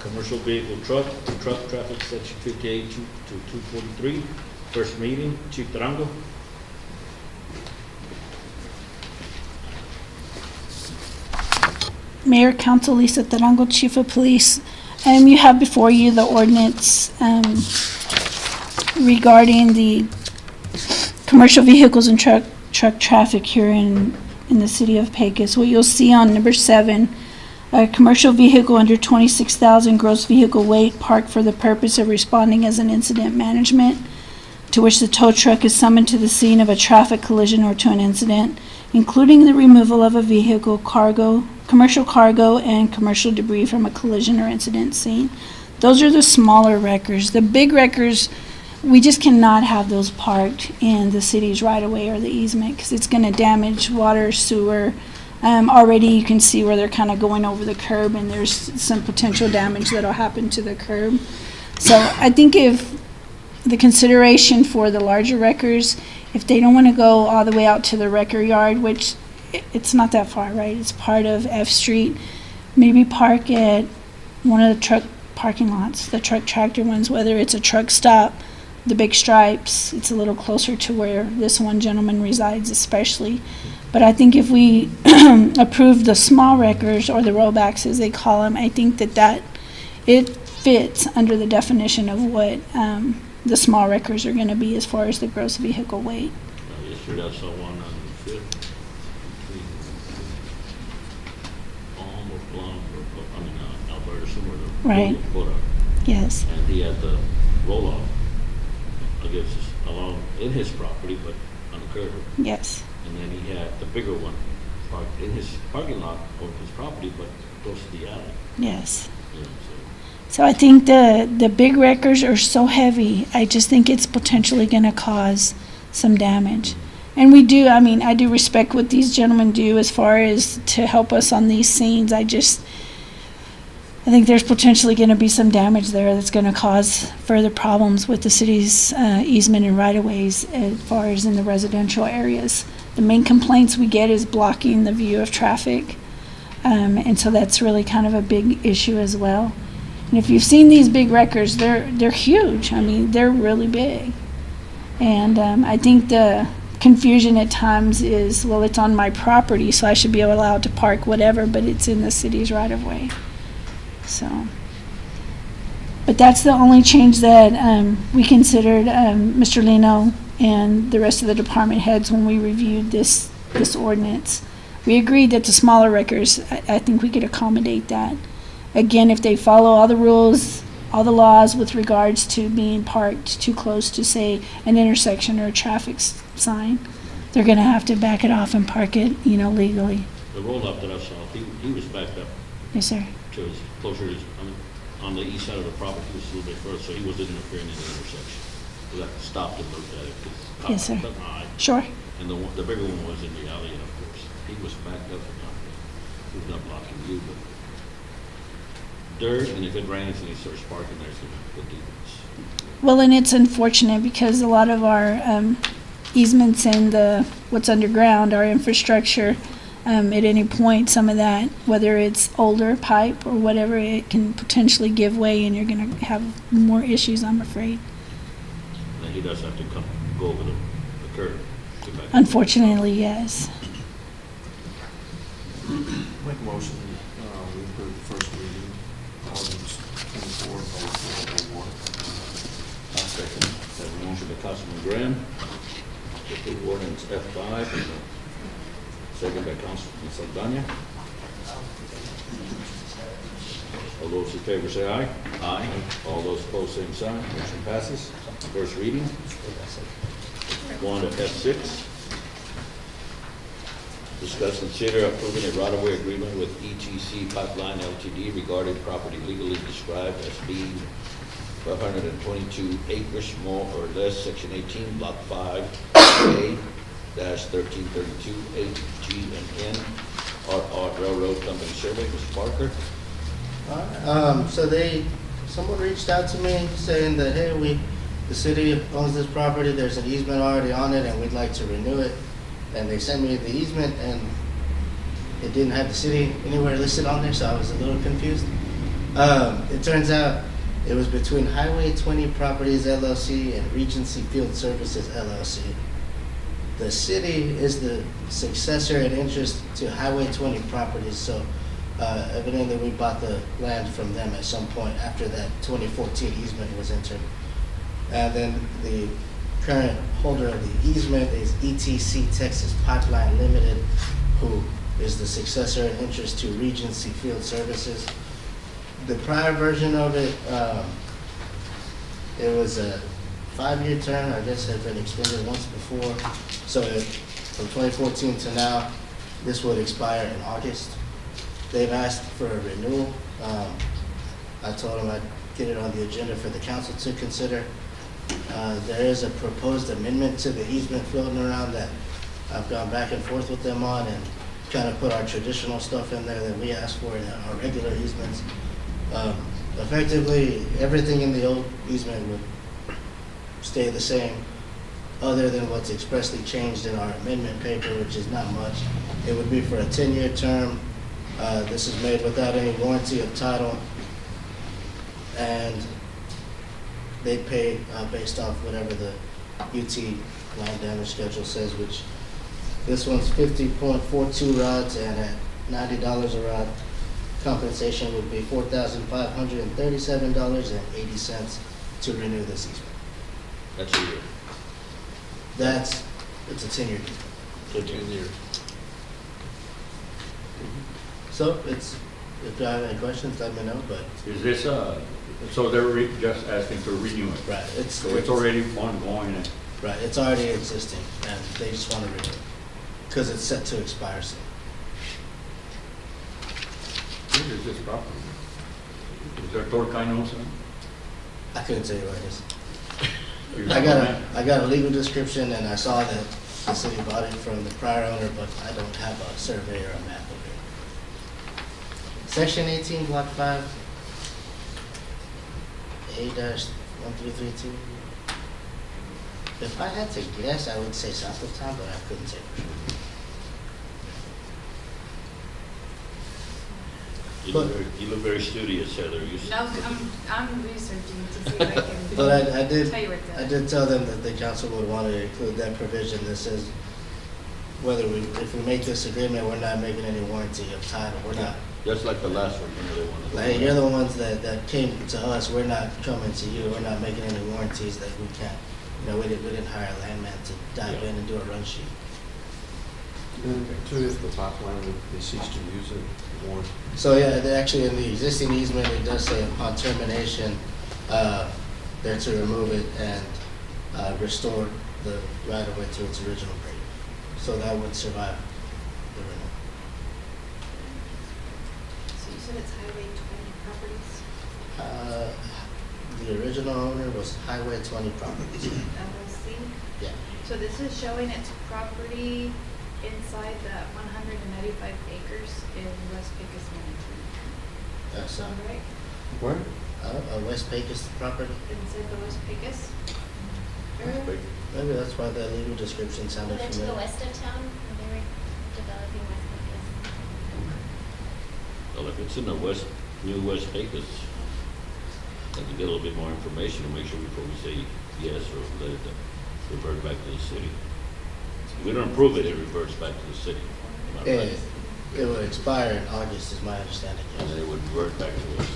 commercial vehicle truck traffic, Section 58 to 243. First meeting, Chief Tarango. Mayor, Council, Lisa Tarango, Chief of Police. You have before you the ordinance regarding the commercial vehicles and truck traffic here in the city of Pecos. What you'll see on number 7, a commercial vehicle under 26,000 gross vehicle weight parked for the purpose of responding as an incident management, to which the tow truck is summoned to the scene of a traffic collision or to an incident, including the removal of a vehicle, commercial cargo, and commercial debris from a collision or incident scene. Those are the smaller wreckers. The big wreckers, we just cannot have those parked in the city's right-of-way or the easement because it's going to damage water, sewer. Already you can see where they're kind of going over the curb and there's some potential damage that'll happen to the curb. So I think if the consideration for the larger wreckers, if they don't want to go all the way out to the wrecker yard, which it's not that far, right? It's part of F Street. Maybe park at one of the truck parking lots, the truck tractor ones, whether it's a truck stop, the big stripes. It's a little closer to where this one gentleman resides especially. But I think if we approve the small wreckers or the rollbacks as they call them, I think that it fits under the definition of what the small wreckers are going to be as far as the gross vehicle weight. Yesterday I saw one on the 5th, almost along, Alberta, somewhere. Right. Dakota. Yes. And he had the roll-off, I guess, along in his property, but on the curb. Yes. And then he had the bigger one parked in his parking lot or his property, but close to the alley. Yes. You know, So I think the big wreckers are so heavy, I just think it's potentially going to cause some damage. And we do, I mean, I do respect what these gentlemen do as far as to help us on these scenes. I think there's potentially going to be some damage there that's going to cause further problems with the city's easement and right-of-ways as far as in the residential areas. The main complaints we get is blocking the view of traffic. And so that's really kind of a big issue as well. And if you've seen these big wreckers, they're huge. I mean, they're really big. And I think the confusion at times is, well, it's on my property, so I should be allowed to park whatever, but it's in the city's right-of-way. So, but that's the only change that we considered, Mr. Lino and the rest of the department heads when we reviewed this ordinance. We agreed that the smaller wreckers, I think we could accommodate that. Again, if they follow all the rules, all the laws with regards to being parked too close to, say, an intersection or a traffic sign, they're going to have to back it off and park it, legally. the roll-up that I saw, he was backed up Yes, sir. to his, closer to his, on the east side of the property, he was a little bit further, so he wasn't interfering in the intersection. So that stopped and looked at it. 'Cause Yes, sir. caught my eye. Sure. And the bigger one was in the alley, and of course, he was backed up and not, he was not blocking you, but dirt, and if it rains and he starts parking there, it's gonna put demons. Well, and it's unfortunate because a lot of our easements in what's underground, our infrastructure, at any point, some of that, whether it's older pipe or whatever, it can potentially give way and you're gonna have more issues, I'm afraid. And he does have to go over the curb. Get back. Unfortunately, yes. Make a motion, we approve the first reading, ordinance 24/0401. I'll second. Have a motion by Councilman Graham to approve ordinance F5, and a second by Councilman Saldana. All those in favor say aye. Aye. All those opposed, same sign. Motion passes. First reading. Go on to F6. Discuss, consider approving a right-of-way agreement with ETC Pipeline Ltd. regarding property legally described as being 522 acres more or less, Section 18, Block 5A, -1332, H, G, and N, Art Railroad Company Survey. Mr. Parker? Someone reached out to me saying that, hey, the city owns this property, there's an easement already on it, and we'd like to renew it. And they sent me the easement, and it didn't have the city anywhere listed on there, so I was a little confused. It turns out it was between Highway 20 Properties LLC and Regency Field Services LLC. The city is the successor in interest to Highway 20 Properties, so evidently we bought the land from them at some point after that 2014 easement was entered. And then the current holder of the easement is ETC Texas Pipeline Limited, who is the successor in interest to Regency Field Services. The prior version of it, it was a 5-year term. I guess had been extended once before. So from 2014 to now, this would expire in August. They've asked for a renewal. I told them I'd get it on the agenda for the council to consider. There is a proposed amendment to the easement floating around that I've gone back and forth with them on and kind of put our traditional stuff in there that we asked for in our regular easements. Effectively, everything in the old easement would stay the same other than what's expressly changed in our amendment paper, which is not much. It would be for a 10-year term. This is made without any warranty of title, and they pay based off whatever the UT line damage schedule says, which this one's 50.42 rods, and at $90 a rod, compensation would be $4,537.80 to renew this easement. That's a year. It's a 10-year easement. So 10 years. So if you have any questions, let me know, but. Is this, so they're just asking to renew it? Right. So it's already ongoing? Right, it's already existing, and they just want to renew it, because it's set to expire soon. Where is this property? Is there Torcanos? I couldn't tell you where it is. You I know, got a legal description, and I saw that the city bought it from the prior owner, but I don't have a survey or a map of it. Section 18, Block 5, A-1332. If I had to guess, I would say south of town, but I couldn't say for sure. You look very studious, Heather. No, I'm researching to see if I can But I did tell them that the council would want to include that provision that says if we make this agreement, we're not making any warranty of title. We're not. Just like the last one, they wanted. Like, you're the ones that came to us. We're not coming to you. We're not making any warranties that we can't. We didn't hire a landman to dive in and do a run sheet. And two, if the pipeline, they cease to use it, or. So yeah, actually in the existing easement, it does say upon termination, they're to remove it and restore the right of way to its original grade. So that would survive the renewal. So you said it's Highway 20 Properties? The original owner was Highway 20 Properties. LLC? Yeah. So this is showing its property inside the 195 acres in West Pecos, Management. That's Right? Where? West Pecos property. Inside the West Pecos? Maybe that's why the legal description sounded They're to the familiar. west of town, and they were developing West Pecos. Well, if it's in the west, new West Pecos, have to get a little bit more information to make sure before we say yes or let it revert back to the city. If we don't approve it, it reverts back to the city. Am I right? It will expire in August, is my understanding, And then yes. it would revert back to us.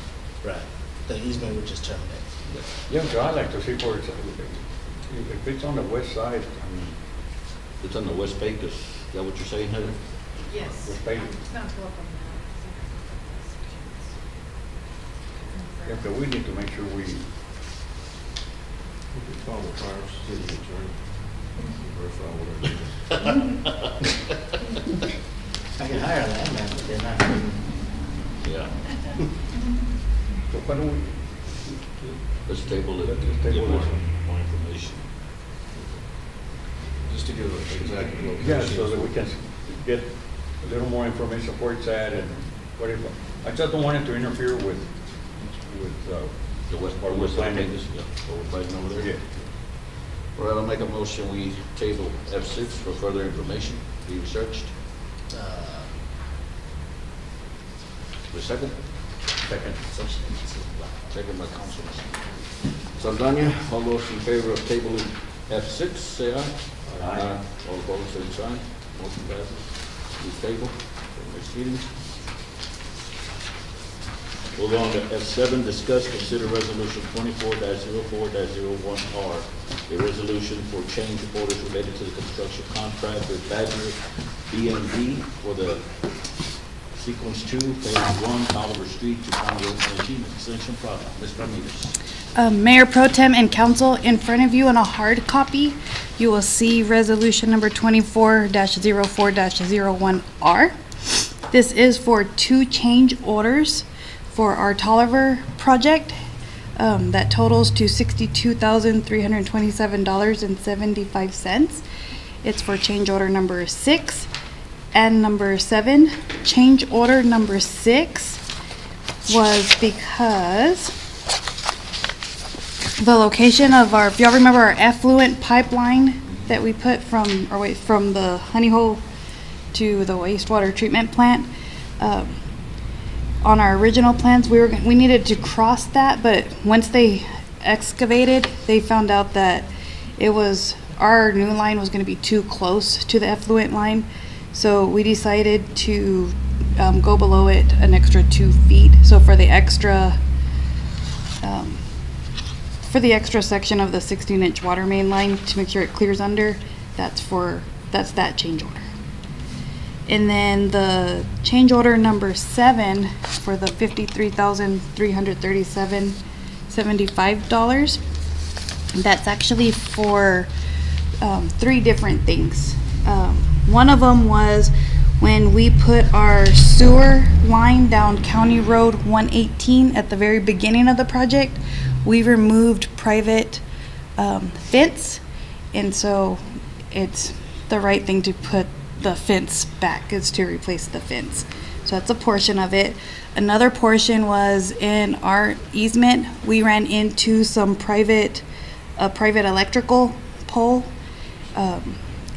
Right. The easement would just terminate. Yeah, so I'd like to see where it's, if it's on the west side, I mean, It's on the West Pecos. Is that what you're saying, Heather? Yes. West Pecos. It's gonna pull up on Yeah, but we need to make sure we, We could call the fire city attorney. Verify whatever it is. I can hire a landman, but they're not. Yeah. so why don't we, Let's table it. Let's Get table more it. information. Just to give an exact location. yeah, so that we can get a little more information where it's at and whatever. I just don't want it to interfere with, The west Or part, West West Landing. Pecos, yeah, what we're fighting over there. yeah. All right, I'll make a motion, we table F6 for further information, be researched. The second? Second. Second by Councilman Saldana. All those in favor of tabling F6, say aye. Aye. All opposed, same sign. Motion passes. We table for next meeting. Move on to F7, discuss, consider resolution 24-04-01R, a resolution for change orders related to the construction contract with Badger BMD for the Sequence 2, Phase 1, Oliver Street to Congo Energy Extension Project. Ms. Ramirez. Mayor Pro Tem and Council, in front of you on a hard copy, you will see resolution number 24-04-01R. This is for 2 change orders for our Tolliver project. That totals to $62,327.75. It's for change order number 6 and number 7. Change order number 6 was because the location of our, if y'all remember our effluent pipeline that we put from the Honey Hole to the wastewater treatment plant, on our original plans, we needed to cross that, but once they excavated, they found out that our new line was going to be too close to the effluent line, so we decided to go below it an extra 2 feet. So for the extra section of the 16-inch water main line to make sure it clears under, that's that change order. And then the change order number 7 for the $53,337.75. That's actually for 3 different things. One of them was when we put our sewer line down County Road 118 at the very beginning of the project, we removed private fence, and so it's the right thing to put the fence back, is to replace the fence. So that's a portion of it. Another portion was in our easement, we ran into some private electrical pole,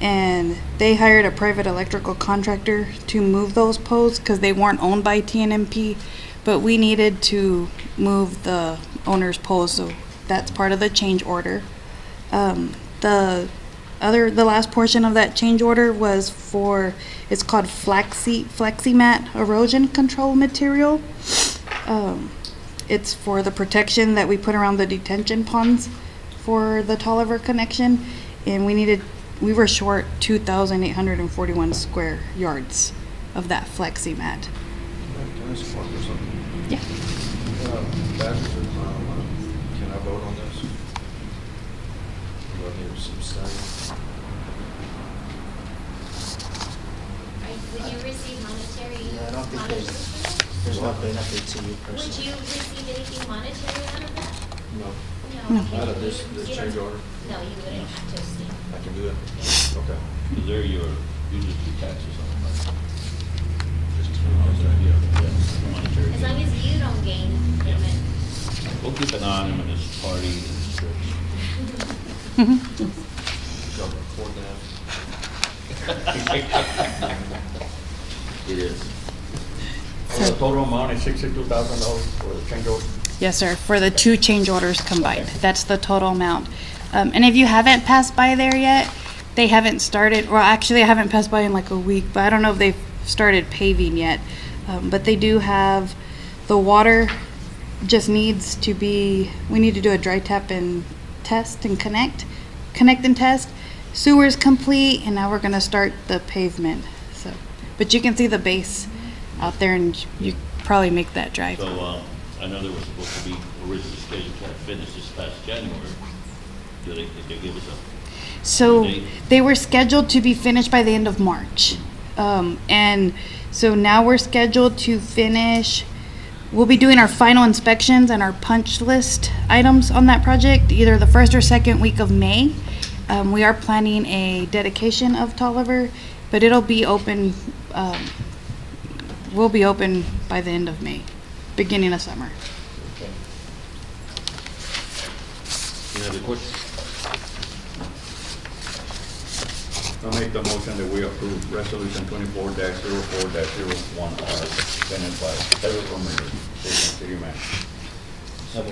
and they hired a private electrical contractor to move those poles because they weren't owned by TNMP, but we needed to move the owner's poles, so that's part of the change order. The last portion of that change order was for, it's called FlexiMat erosion control material. It's for the protection that we put around the detention ponds for the Tolliver connection, and we were short 2,841 square yards of that FlexiMat. Can I ask a question or something? Yeah. Can I vote on this? Do I need to abstain? Would you receive monetary? Yeah, I don't think there's no benefit to you Would personally. you receive anything monetary out of that? No. No. Out of this You change don't- order? No, you wouldn't have to see. I can do it? Okay. Is there you just do taxes on it, right? Just monetary. As long as you don't gain from it. We'll keep an eye on him and his party and his trips. Y'all can afford that? It is. So the total amount is $62,000 for the change order? Yes, sir, for the two change orders combined. That's the total amount. And if you haven't passed by there yet, they haven't started, well, actually, I haven't passed by in like a week, but I don't know if they've started paving yet. But they do have, the water just needs to be, we need to do a dry tap and test and connect and test. Sewer's complete, and now we're gonna start the pavement, so. But you can see the base out there, and you probably make that drive. So, I know there was supposed to be originally scheduled to have finished this past January. Did they give us a So date? they were scheduled to be finished by the end of March. And so now we're scheduled to finish, we'll be doing our final inspections and our punch list items on that project, either the first or second week of May. We are planning a dedication of Tolliver, but it'll be open, we'll be open by the end of May, beginning of summer. Okay. Any other questions? I make the motion that we approve resolution 24-04-01R, presented by Heather Romero, city manager. Have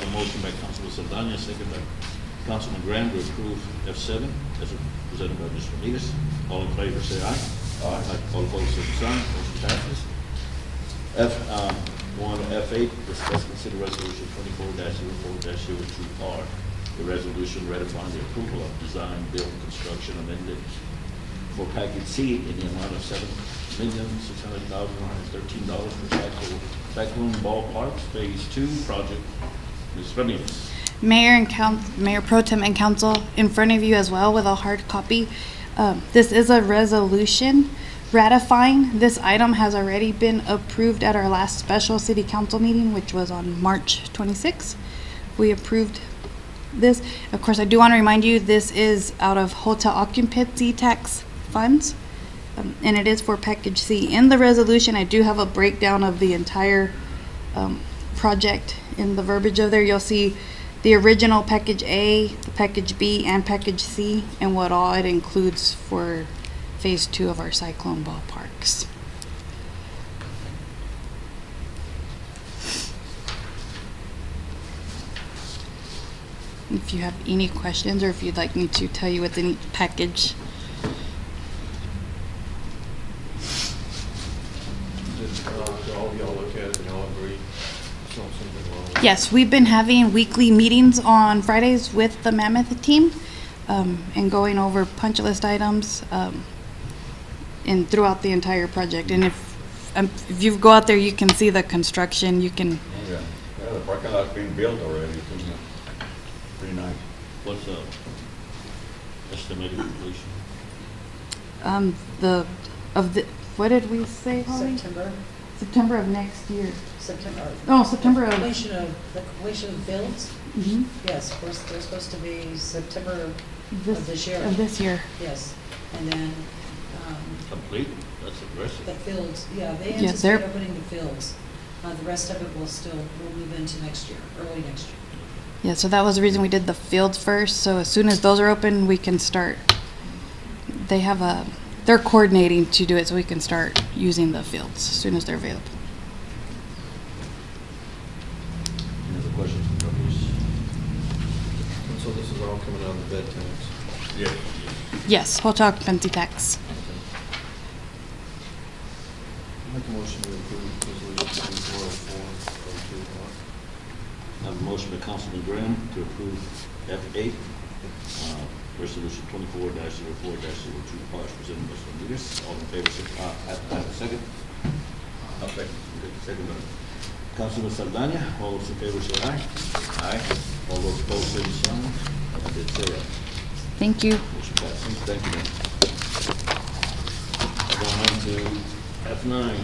a motion by Councilman Saldana, second by Councilman Graham to approve F7 as presented by Mr. Ramirez. All in favor, say aye. Aye. All opposed, say the sign. Motion passes. F8, discuss consider resolution 24-04-02R. The resolution ratifying the approval of design, build, construction amended for package C in the amount of $7,600,113 for Cyclone Ballpark Phase 2 project. Ms. Ramirez. Mayor Pro Tem and Council, in front of you as well with a hard copy. This is a resolution ratifying. This item has already been approved at our last special city council meeting, which was on March 26th. We approved this. Of course, I do want to remind you, this is out of hotel occupancy tax funds, and it is for package C. In the resolution, I do have a breakdown of the entire project. In the verbiage of there, you'll see the original package A, the package B, and package C, and what all it includes for phase 2 of our cyclone ballparks. If you have any questions, or if you'd like me to tell you what's in each package. All of y'all look at it and y'all agree, something wrong. Yes, we've been having weekly meetings on Fridays with the Mammoth team, and going over punch list items, and throughout the entire project. And if you go out there, you can see the construction. You can. Oh, yeah. Yeah, the parking lot's being built already, too. Pretty nice. What's the estimated completion? What did we say, Holly? September. September of next year. September. Oh, September of. The completion of fields? Mhm. Yes, of course, they're supposed to be September of this year. Of this year. Yes, and then, Complete? That's aggressive. the fields, yeah, they Yeah, anticipate they're- opening the fields. The rest of it will move into next year, early next year. Yeah, so that was the reason we did the fields first. So as soon as those are open, we can start. They're coordinating to do it so we can start using the fields as soon as they're available. Any other questions from trustees? And so this is all coming out of the bed tax. Yeah. Yes, hotel occupancy tax. Make a motion to approve resolution 2404-02R. I have a motion by Councilman Graham to approve F8, resolution 24-04-02R, presented by Mr. Ramirez. All in favor, say aye. Have a second? I'll second. Second by Councilman Saldana. All those in favor, say aye. Aye. All those opposed, say the sign. I did say aye. Thank you. Motion passes. Thank you, ma'am. Going on to F9.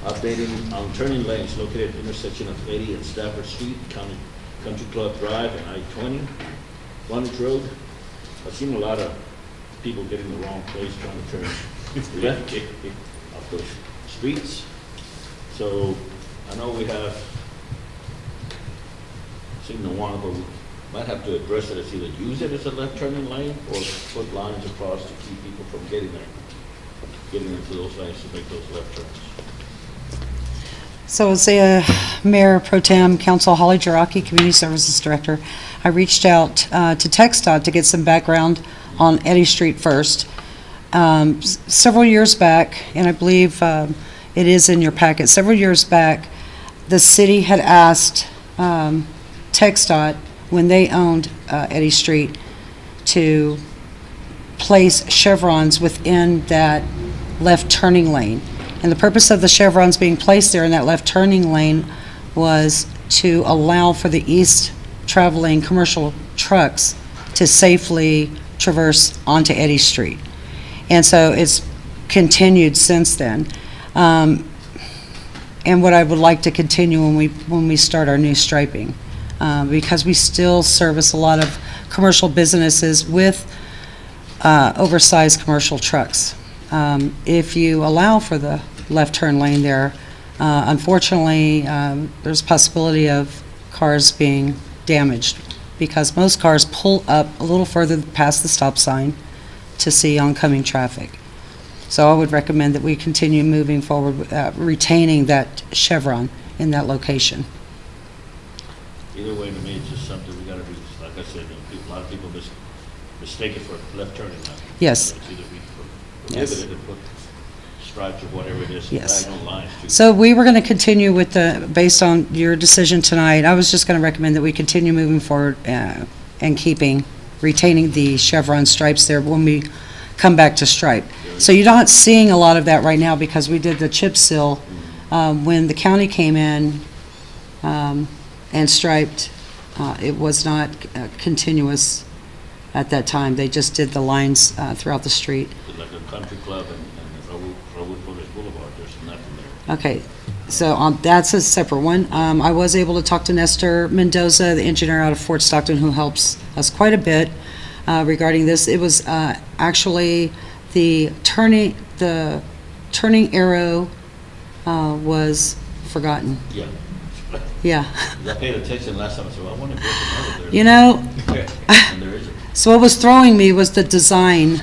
Updating on turning lanes located at the intersection of 80 and Stafford Street, Country Club Drive and I-20, Frontage Road. I've seen a lot of people getting the wrong place trying to turn left off those streets. So I know we have seen the one, but might have to address it as either use it as a left turning lane or put lines across to keep people from getting there, getting into those lanes to make those left turns. So as Mayor Pro Tem Council Holly Jaraki, Community Services Director, I reached out to TxDOT to get some background on Eddy Street first. Several years back, and I believe it is in your packet, several years back, the city had asked TxDOT, when they owned Eddy Street, to place chevrons within that left turning lane. And the purpose of the chevrons being placed there in that left turning lane was to allow for the east traveling commercial trucks to safely traverse onto Eddy Street. And so it's continued since then. And what I would like to continue when we start our new striping, because we still service a lot of commercial businesses with oversized commercial trucks. If you allow for the left turn lane there, unfortunately, there's a possibility of cars being damaged because most cars pull up a little further past the stop sign to see oncoming traffic. So I would recommend that we continue moving forward, retaining that chevron in that location. Either way, to me, it's just something we gotta do, like I said, a lot of people mistake it for left turning lane. Yes. It's either we Yes. prohibit it and put stripes or whatever it is, Yes. diagonal lines to. So we were going to continue with based on your decision tonight, I was just going to recommend that we continue moving forward and retaining the chevron stripes there when we come back to stripe. So you're not seeing a lot of that right now because we did the chip seal when the county came in and striped. It was not continuous at that time. They just did the lines throughout the street. Like a country club and Raul Flores Boulevard, there's nothing there. Okay, so that's a separate one. I was able to talk to Nestor Mendoza, the engineer out of Fort Stockton, who helps us quite a bit regarding this. It was actually the turning arrow was forgotten. Yeah. Yeah. I paid attention last time, I said, well, I wonder if there's another there. You know, And there isn't. so what was throwing me was the design,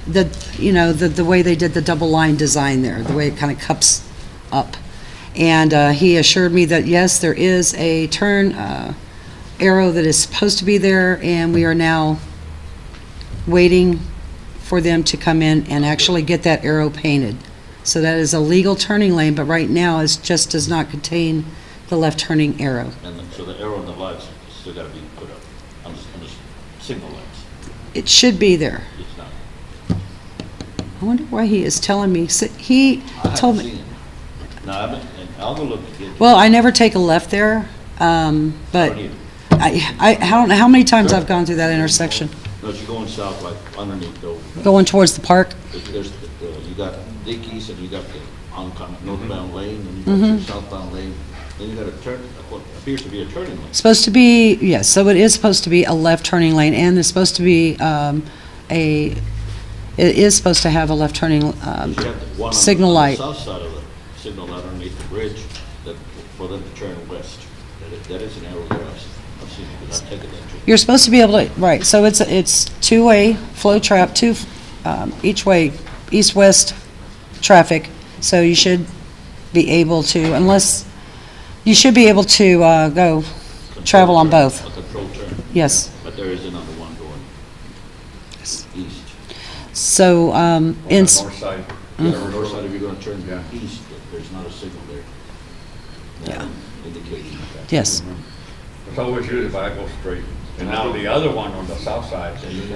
the way they did the double line design there, the way it kind of cups up. And he assured me that, yes, there is a turn arrow that is supposed to be there, and we are now waiting for them to come in and actually get that arrow painted. So that is a legal turning lane, but right now it just does not contain the left turning arrow. And so the arrow and the lights still gotta be put up on the signal lights. It should be there. It's not. I wonder why he is telling me, he I told haven't me. seen it. No, I haven't, and I'll go look again. Well, I never take a left there, but I don't know how many times I've gone through that intersection. No, you're going south, like underneath though. Going towards the park. There's, you got Dickies and you got the oncoming northbound lane and you got Mhm. the southbound lane. Then you got a turn, what appears to be a turning lane. Supposed to be, yes, so it is supposed to be a left turning lane, and it's supposed to be it is supposed to have a left turning You have the one signal on light. the south side of the signal light underneath the bridge that, for them to turn west. That is an arrow there. I've seen it, because I've taken that trip. You're supposed to be able to, right, so it's two-way flow trap, each way, east-west traffic, so you should be able to, you should be able to go travel on both. A control turn. Yes. But there is another one going east. So, On the in, north side. Yeah, the north side, if you're gonna turn east, there's not a signal there. Yeah. Indicating that. yes, It's always usually if I go straight. And now the other one on the south side,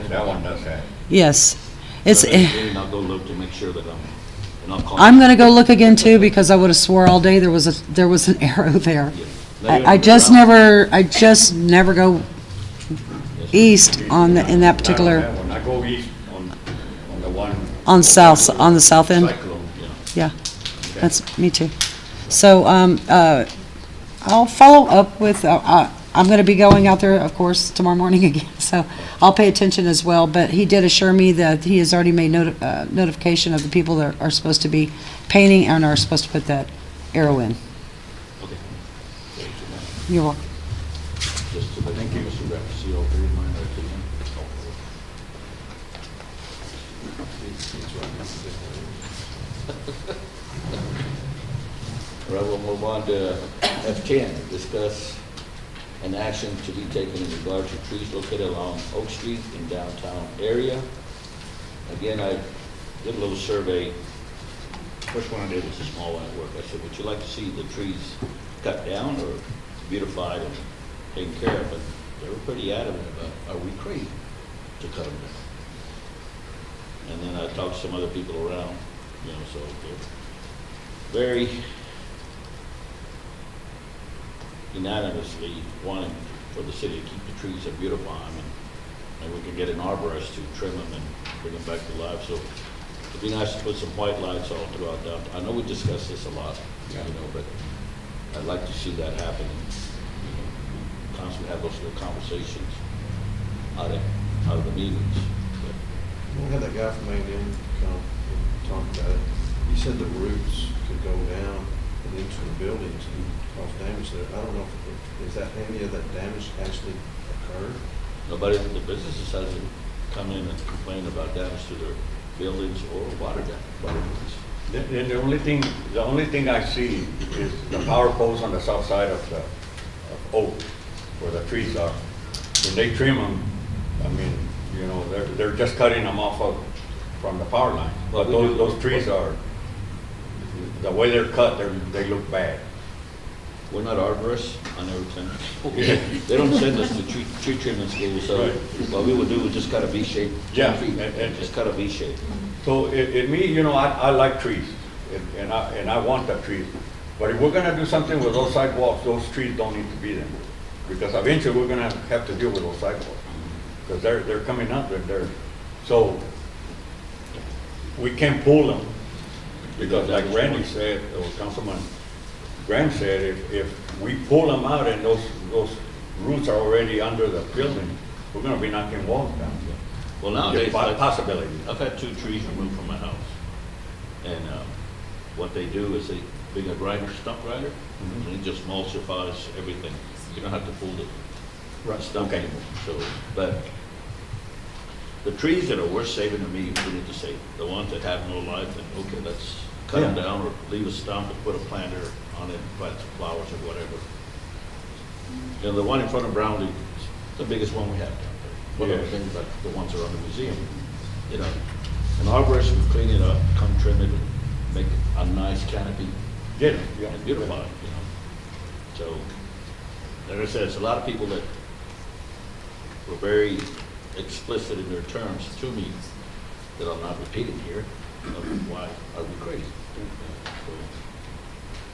that one does have. yes. It's, And I'll go look to make sure that and I'll call. I'm gonna go look again too, because I would've swore all day there was an arrow there. I just never go east in that particular, When I go east on the one. on the south end. Cyclone, Yeah, that's me too. So, I'll follow up with, I'm gonna be going out there, of course, tomorrow morning again, so I'll pay attention as well, but he did assure me that he has already made notification of the people that are supposed to be painting and are supposed to put that arrow in. Okay. You're welcome. Just to the, thank you, Mr. Rapacio, for your mind right to him. All right, we'll move on to F10, discuss an action to be taken in regard to trees located along Oak Street in downtown area. Again, I did a little survey. First one I did was a small one at work. I said, would you like to see the trees cut down or beautified and taken care of? But they were pretty adamant about, are we crazy to cut them down? And then I talked to some other people around, you know, so they're very unanimously wanting for the city to keep the trees and beautify them, and we can get an arborist to trim them and bring them back to life. So it'd be nice to put some white lights all throughout downtown. I know we discussed this a lot, you know, but I'd like to see that happen. And, you know, constantly have those little conversations out of the meetings. But We'll have that guy from A&M come and talk about it. He said the roots could go down and into the buildings and cause damage there. I don't know if, is that any of that damage actually occurred? nobody, the businesses hasn't come in and complained about damage to their buildings or water damage. The only thing I see is the power poles on the south side of Oak, where the trees are. When they trim them, I mean, you know, they're just cutting them off from the power line. But those trees are, the way they're cut, they look bad. We're not arborists, I never tend. They don't send us to tree trimming school, so Right. what we would do is just cut a V shape. Yeah. And just cut a V shape. So me, you know, I like trees, and I want the trees. But if we're gonna do something with those sidewalks, those trees don't need to be there. Because eventually we're gonna have to deal with those sidewalks. Because they're coming up, so we can't pull them. Because like Randy said, or Councilman Graham said, if we pull them out and those roots are already under the building, we're gonna be knocking walls down. Well, nowadays, Possibility. I've had 2 trees removed from my house. And what they do is they bring a grinder, stump grinder, and it just emulsifies everything. You don't have to pull the stump anymore. So, but the trees that are worth saving to me, we need to save. The ones that have no life, and okay, let's cut them down or leave a stump and put a planter on it, plant some flowers or whatever. You know, the one in front of Brownlee is the biggest one we have down there. One of the things like the ones around the museum, you know. An arborist would clean it up, come trim it, and make it a nice canopy. Yeah. And beautify it, you know. So, like I said, it's a lot of people that were very explicit in their terms to me that I'm not repeating here. Why are we crazy? So,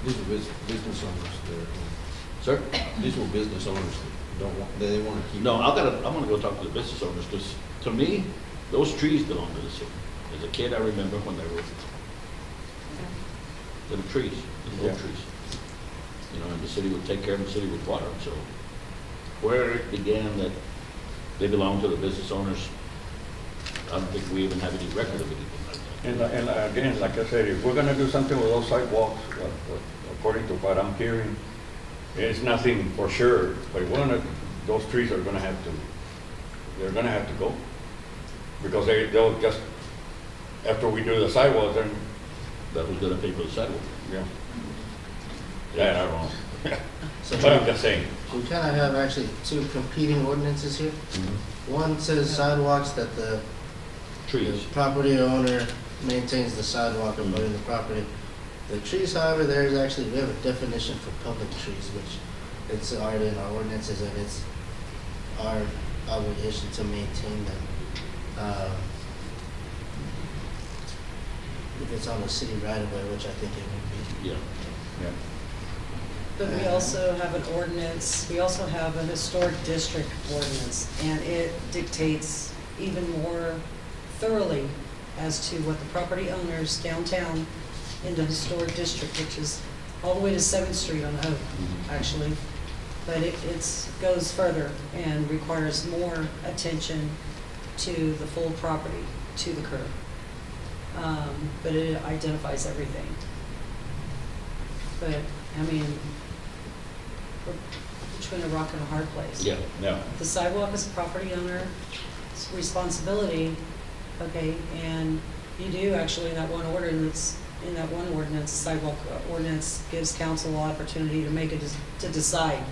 These are business owners there. sir? These were business owners that don't want, they want to keep. No, I'm gonna go talk to the business owners, because to me, those trees belong to the city. As a kid, I remember when they were little trees, little oak trees. You know, and the city would take care of them, the city would water them, so where it began that they belong to the business owners, I don't think we even have any record of anything like that. And again, like I said, if we're gonna do something with those sidewalks, according to what I'm hearing, it's nothing for sure, but those trees are gonna have to go. Because they'll just, after we do the sidewalks, then, That was gonna pay for the sidewalk. yeah. Yeah, I don't know. So But I'm just saying. we kind of have actually 2 competing ordinances here. One says sidewalks that the Trees. property owner maintains the sidewalk abutting the property. The trees, however, we have a definition for public trees, which it's already in our ordinances, and it's our obligation to maintain them. If it's on the city right of way, which I think it would be. Yeah. Yeah. But we also have an ordinance, we also have a historic district ordinance, and it dictates even more thoroughly as to what the property owners downtown in the historic district, which is all the way to 7th Street on Oak, actually. But it goes further and requires more attention to the full property, to the curb. But it identifies everything. But, I mean, we're between a rock and a hard place. Yeah, yeah. The sidewalk is a property owner's responsibility, okay, and you do actually, in that one ordinance, sidewalk ordinance gives council the opportunity to make to decide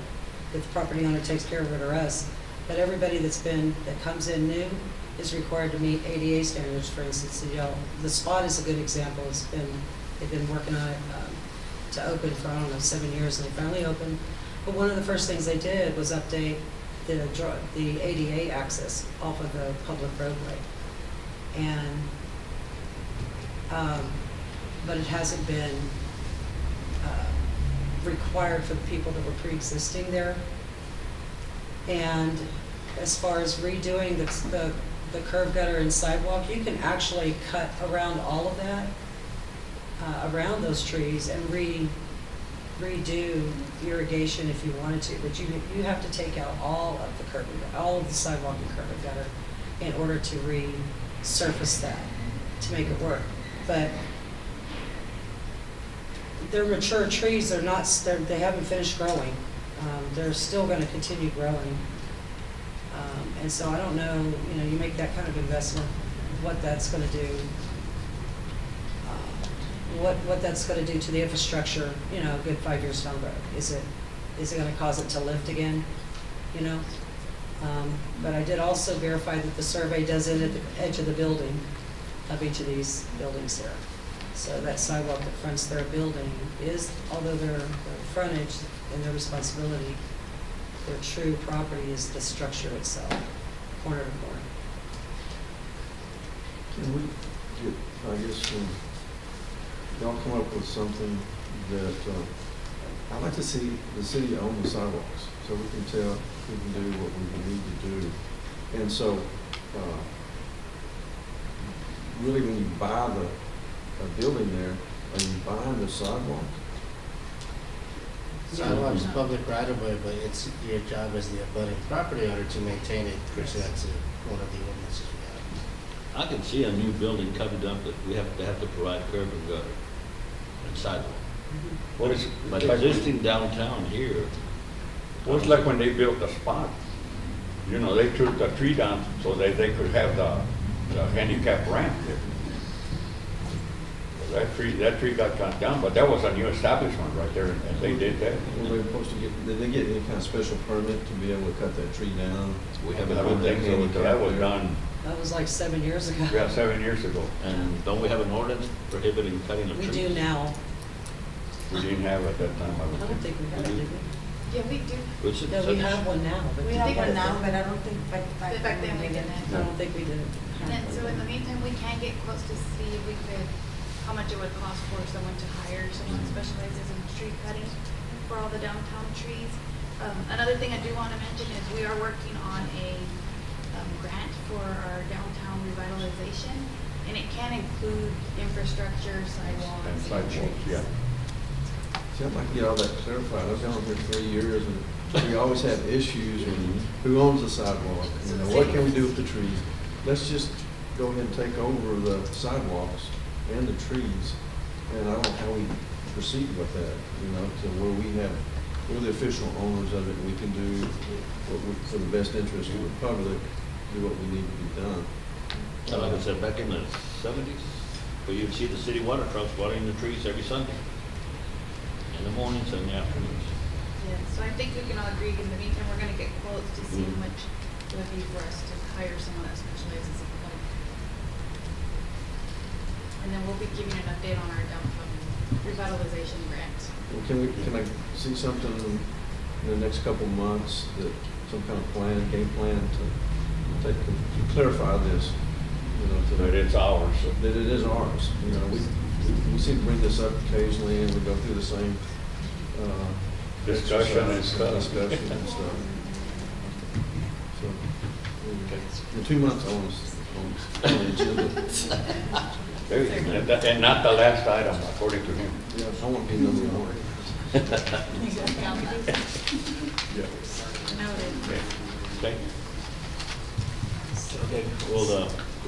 if the property owner takes care of it or us. But everybody that comes in new is required to meet ADA standards, for instance. The spot is a good example. They've been working on it to open for, 7 years, and they finally opened. But one of the first things they did was update the ADA access off of the public roadway. And, but it hasn't been required for the people that were pre-existing there. And as far as redoing the curb gutter and sidewalk, you can actually cut around all of that, around those trees, and redo irrigation if you wanted to, but you have to take out all of the curb, all of the sidewalk and curb gutter in order to resurface that, to make it work. But they're mature trees, they haven't finished growing. They're still gonna continue growing. And so I don't know, you make that kind of investment, what that's gonna do, what that's gonna do to the infrastructure, a good 5 years down the road. Is it gonna cause it to lift again, But I did also verify that the survey does end at the edge of the building, of each of these buildings here. So that sidewalk that fronts their building is, although their frontage and their responsibility, their true property is the structure itself, corner to corner. Can we get, I guess, y'all come up with something that, I'd like to see the city own the sidewalks, so we can tell, we can do what we need to do. And so, really, when you buy a building there, are you buying the sidewalk? Sidewalk's public right of way, but it's your job as the abutting property owner to maintain it pursuant to one of the ordinances we have. I can see a new building coming up that we have to provide curb and gutter and sidewalk. What is, But like, existing downtown here. was like when they built the spot. They took the tree down so that they could have the handicap ramp there. That tree got cut down, but that was a new establishment right there, and they did that. Well, they were supposed to did they get any kind of special permit to be able to cut that tree down? We haven't I don't think so, so that was done, That was like 7 years ago. yeah, 7 years ago. And don't we have an ordinance prohibiting cutting of We trees? do now. We didn't have it at that time, I I would don't think. think we have it, did we? Yeah, we do. Which is No, we have one now, but. We did have we one get it now, then? but I don't think Back then we didn't. I don't think we did. And then, so in the meantime, we can get quotes to see if we could, how much it would cost for someone to hire someone who specializes in tree cutting for all the downtown trees. Another thing I do want to mention is we are working on a grant for our downtown revitalization, and it can include infrastructure, sidewalks, And sidewalks, trees. yeah. See, I'd like to get all that clarified. I've been on here 3 years, and we always have issues with who owns the sidewalk, what can we do with the trees? Let's just go ahead and take over the sidewalks and the trees, and I don't know how we proceed with that, to where we're the official owners of it, and we can do for the best interest of the public, do what we need to be done. And like I said, back in the 70s, where you'd see the city water trucks watering the trees every Sunday, in the mornings and the afternoons. Yeah, so I think we can all agree, in the meantime, we're gonna get quotes to see how much it would be for us to hire someone that specializes in cutting. And then we'll be giving an update on our downtown revitalization grant. Well, can I see something in the next couple of months, that some kind of game plan to clarify this, That it's ours. that it is ours. We seem to bring this up occasionally, and we go through the same Discussion and stuff. Discussion and stuff. So, in 2 months, on the agenda. And not the last item, according to him. Yeah, I want to be number one. Yeah. Noted. Okay. Okay, we'll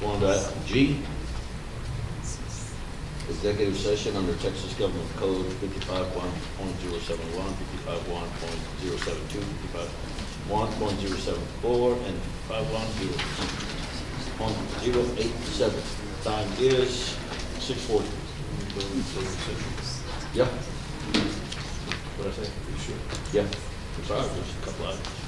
go on to G. executive session under Texas Government Code 55.1.071, 55.1.072, 55.1.074, and 55.1.087. Time is 6:40. Yeah. What did I say? Yeah. I'm sorry, there's a couple items.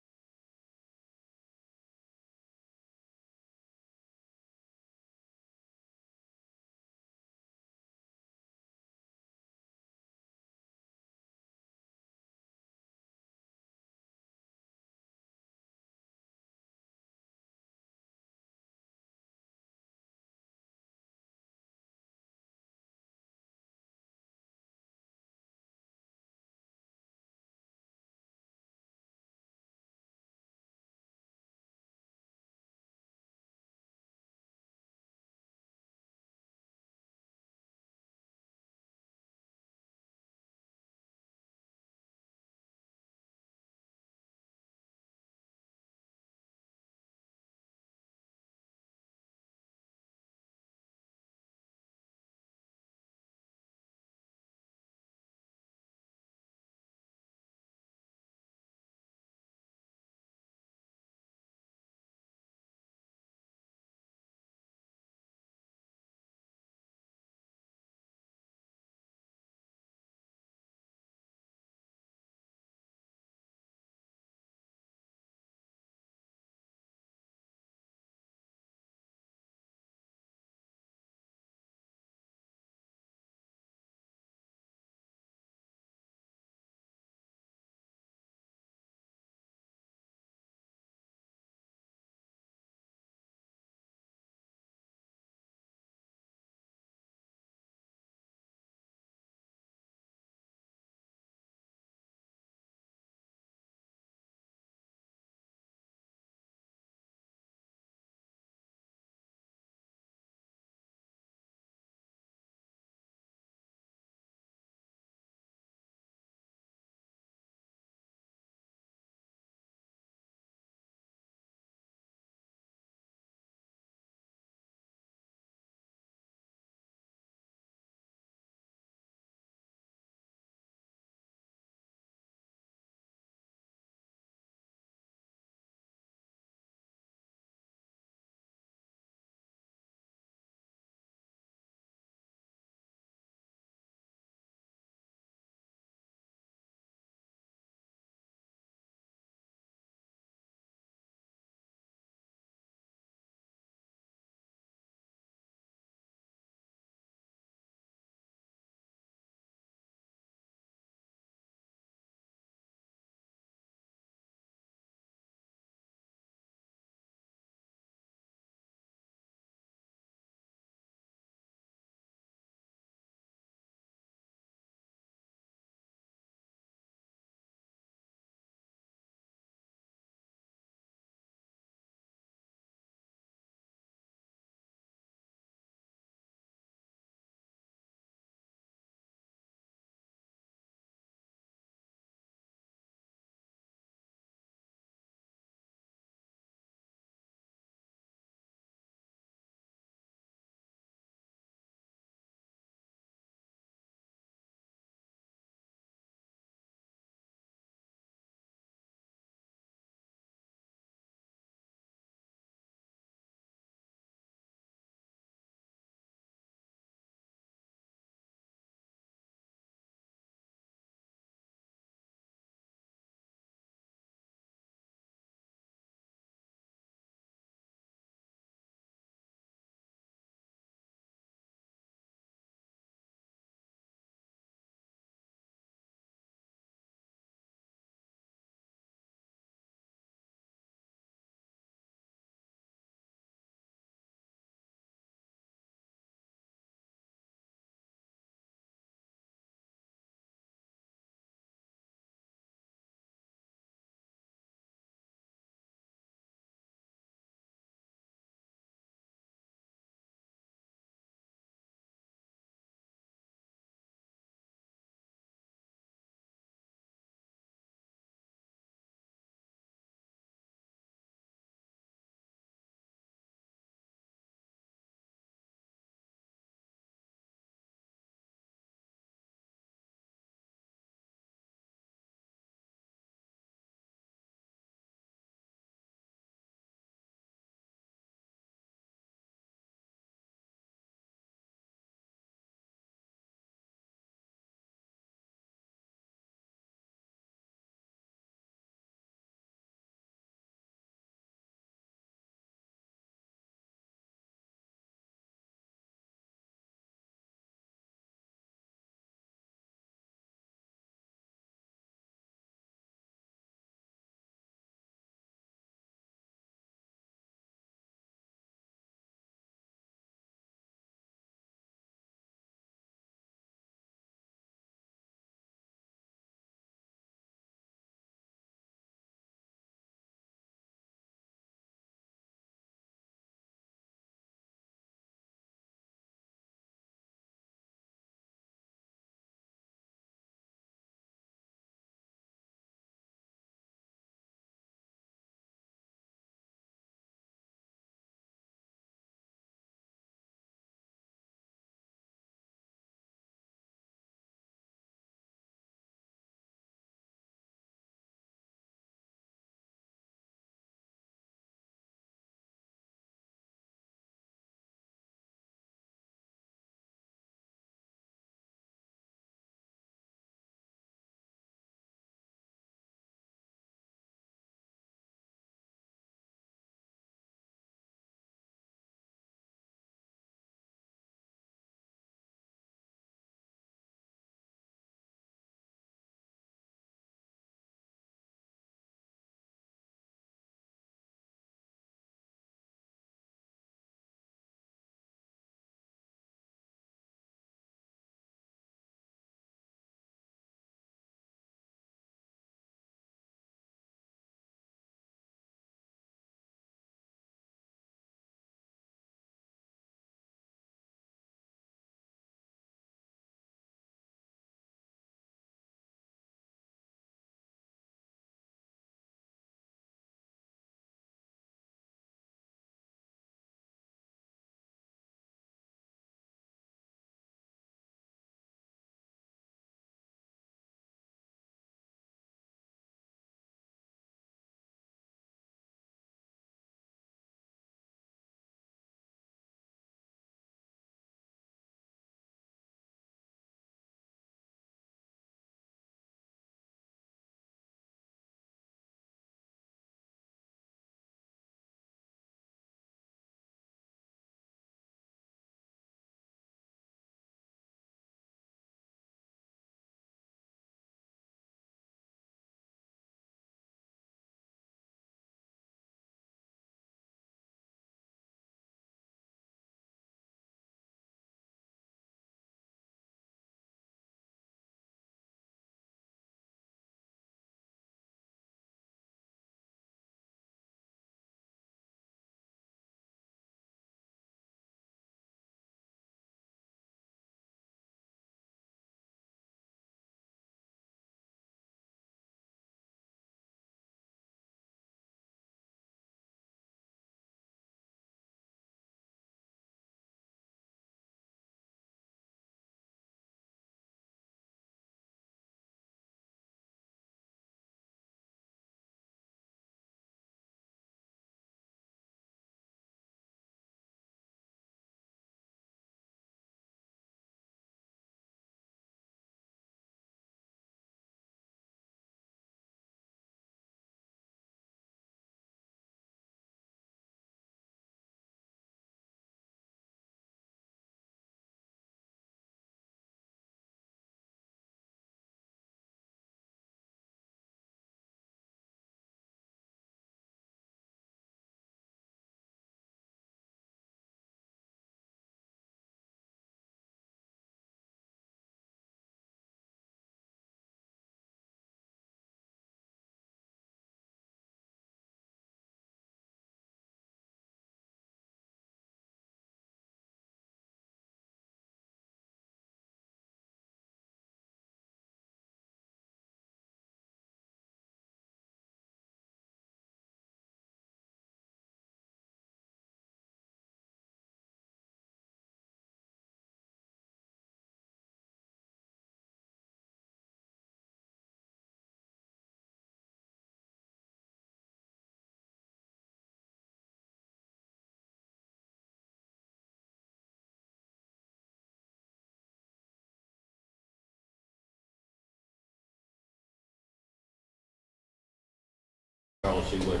I'll see what,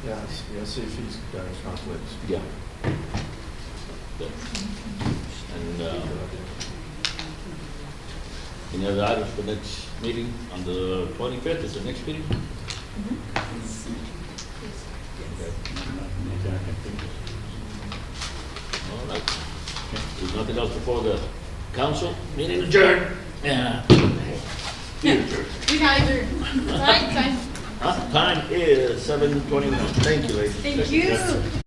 Yeah, see if he's got his conflicts. yeah. Good. And, any other items for next meeting on the 25th is the next meeting? All right. There's nothing else before the council, meeting adjourned. Yeah. We got either, time. Time is 7:21. Thank you, ladies. Thank you.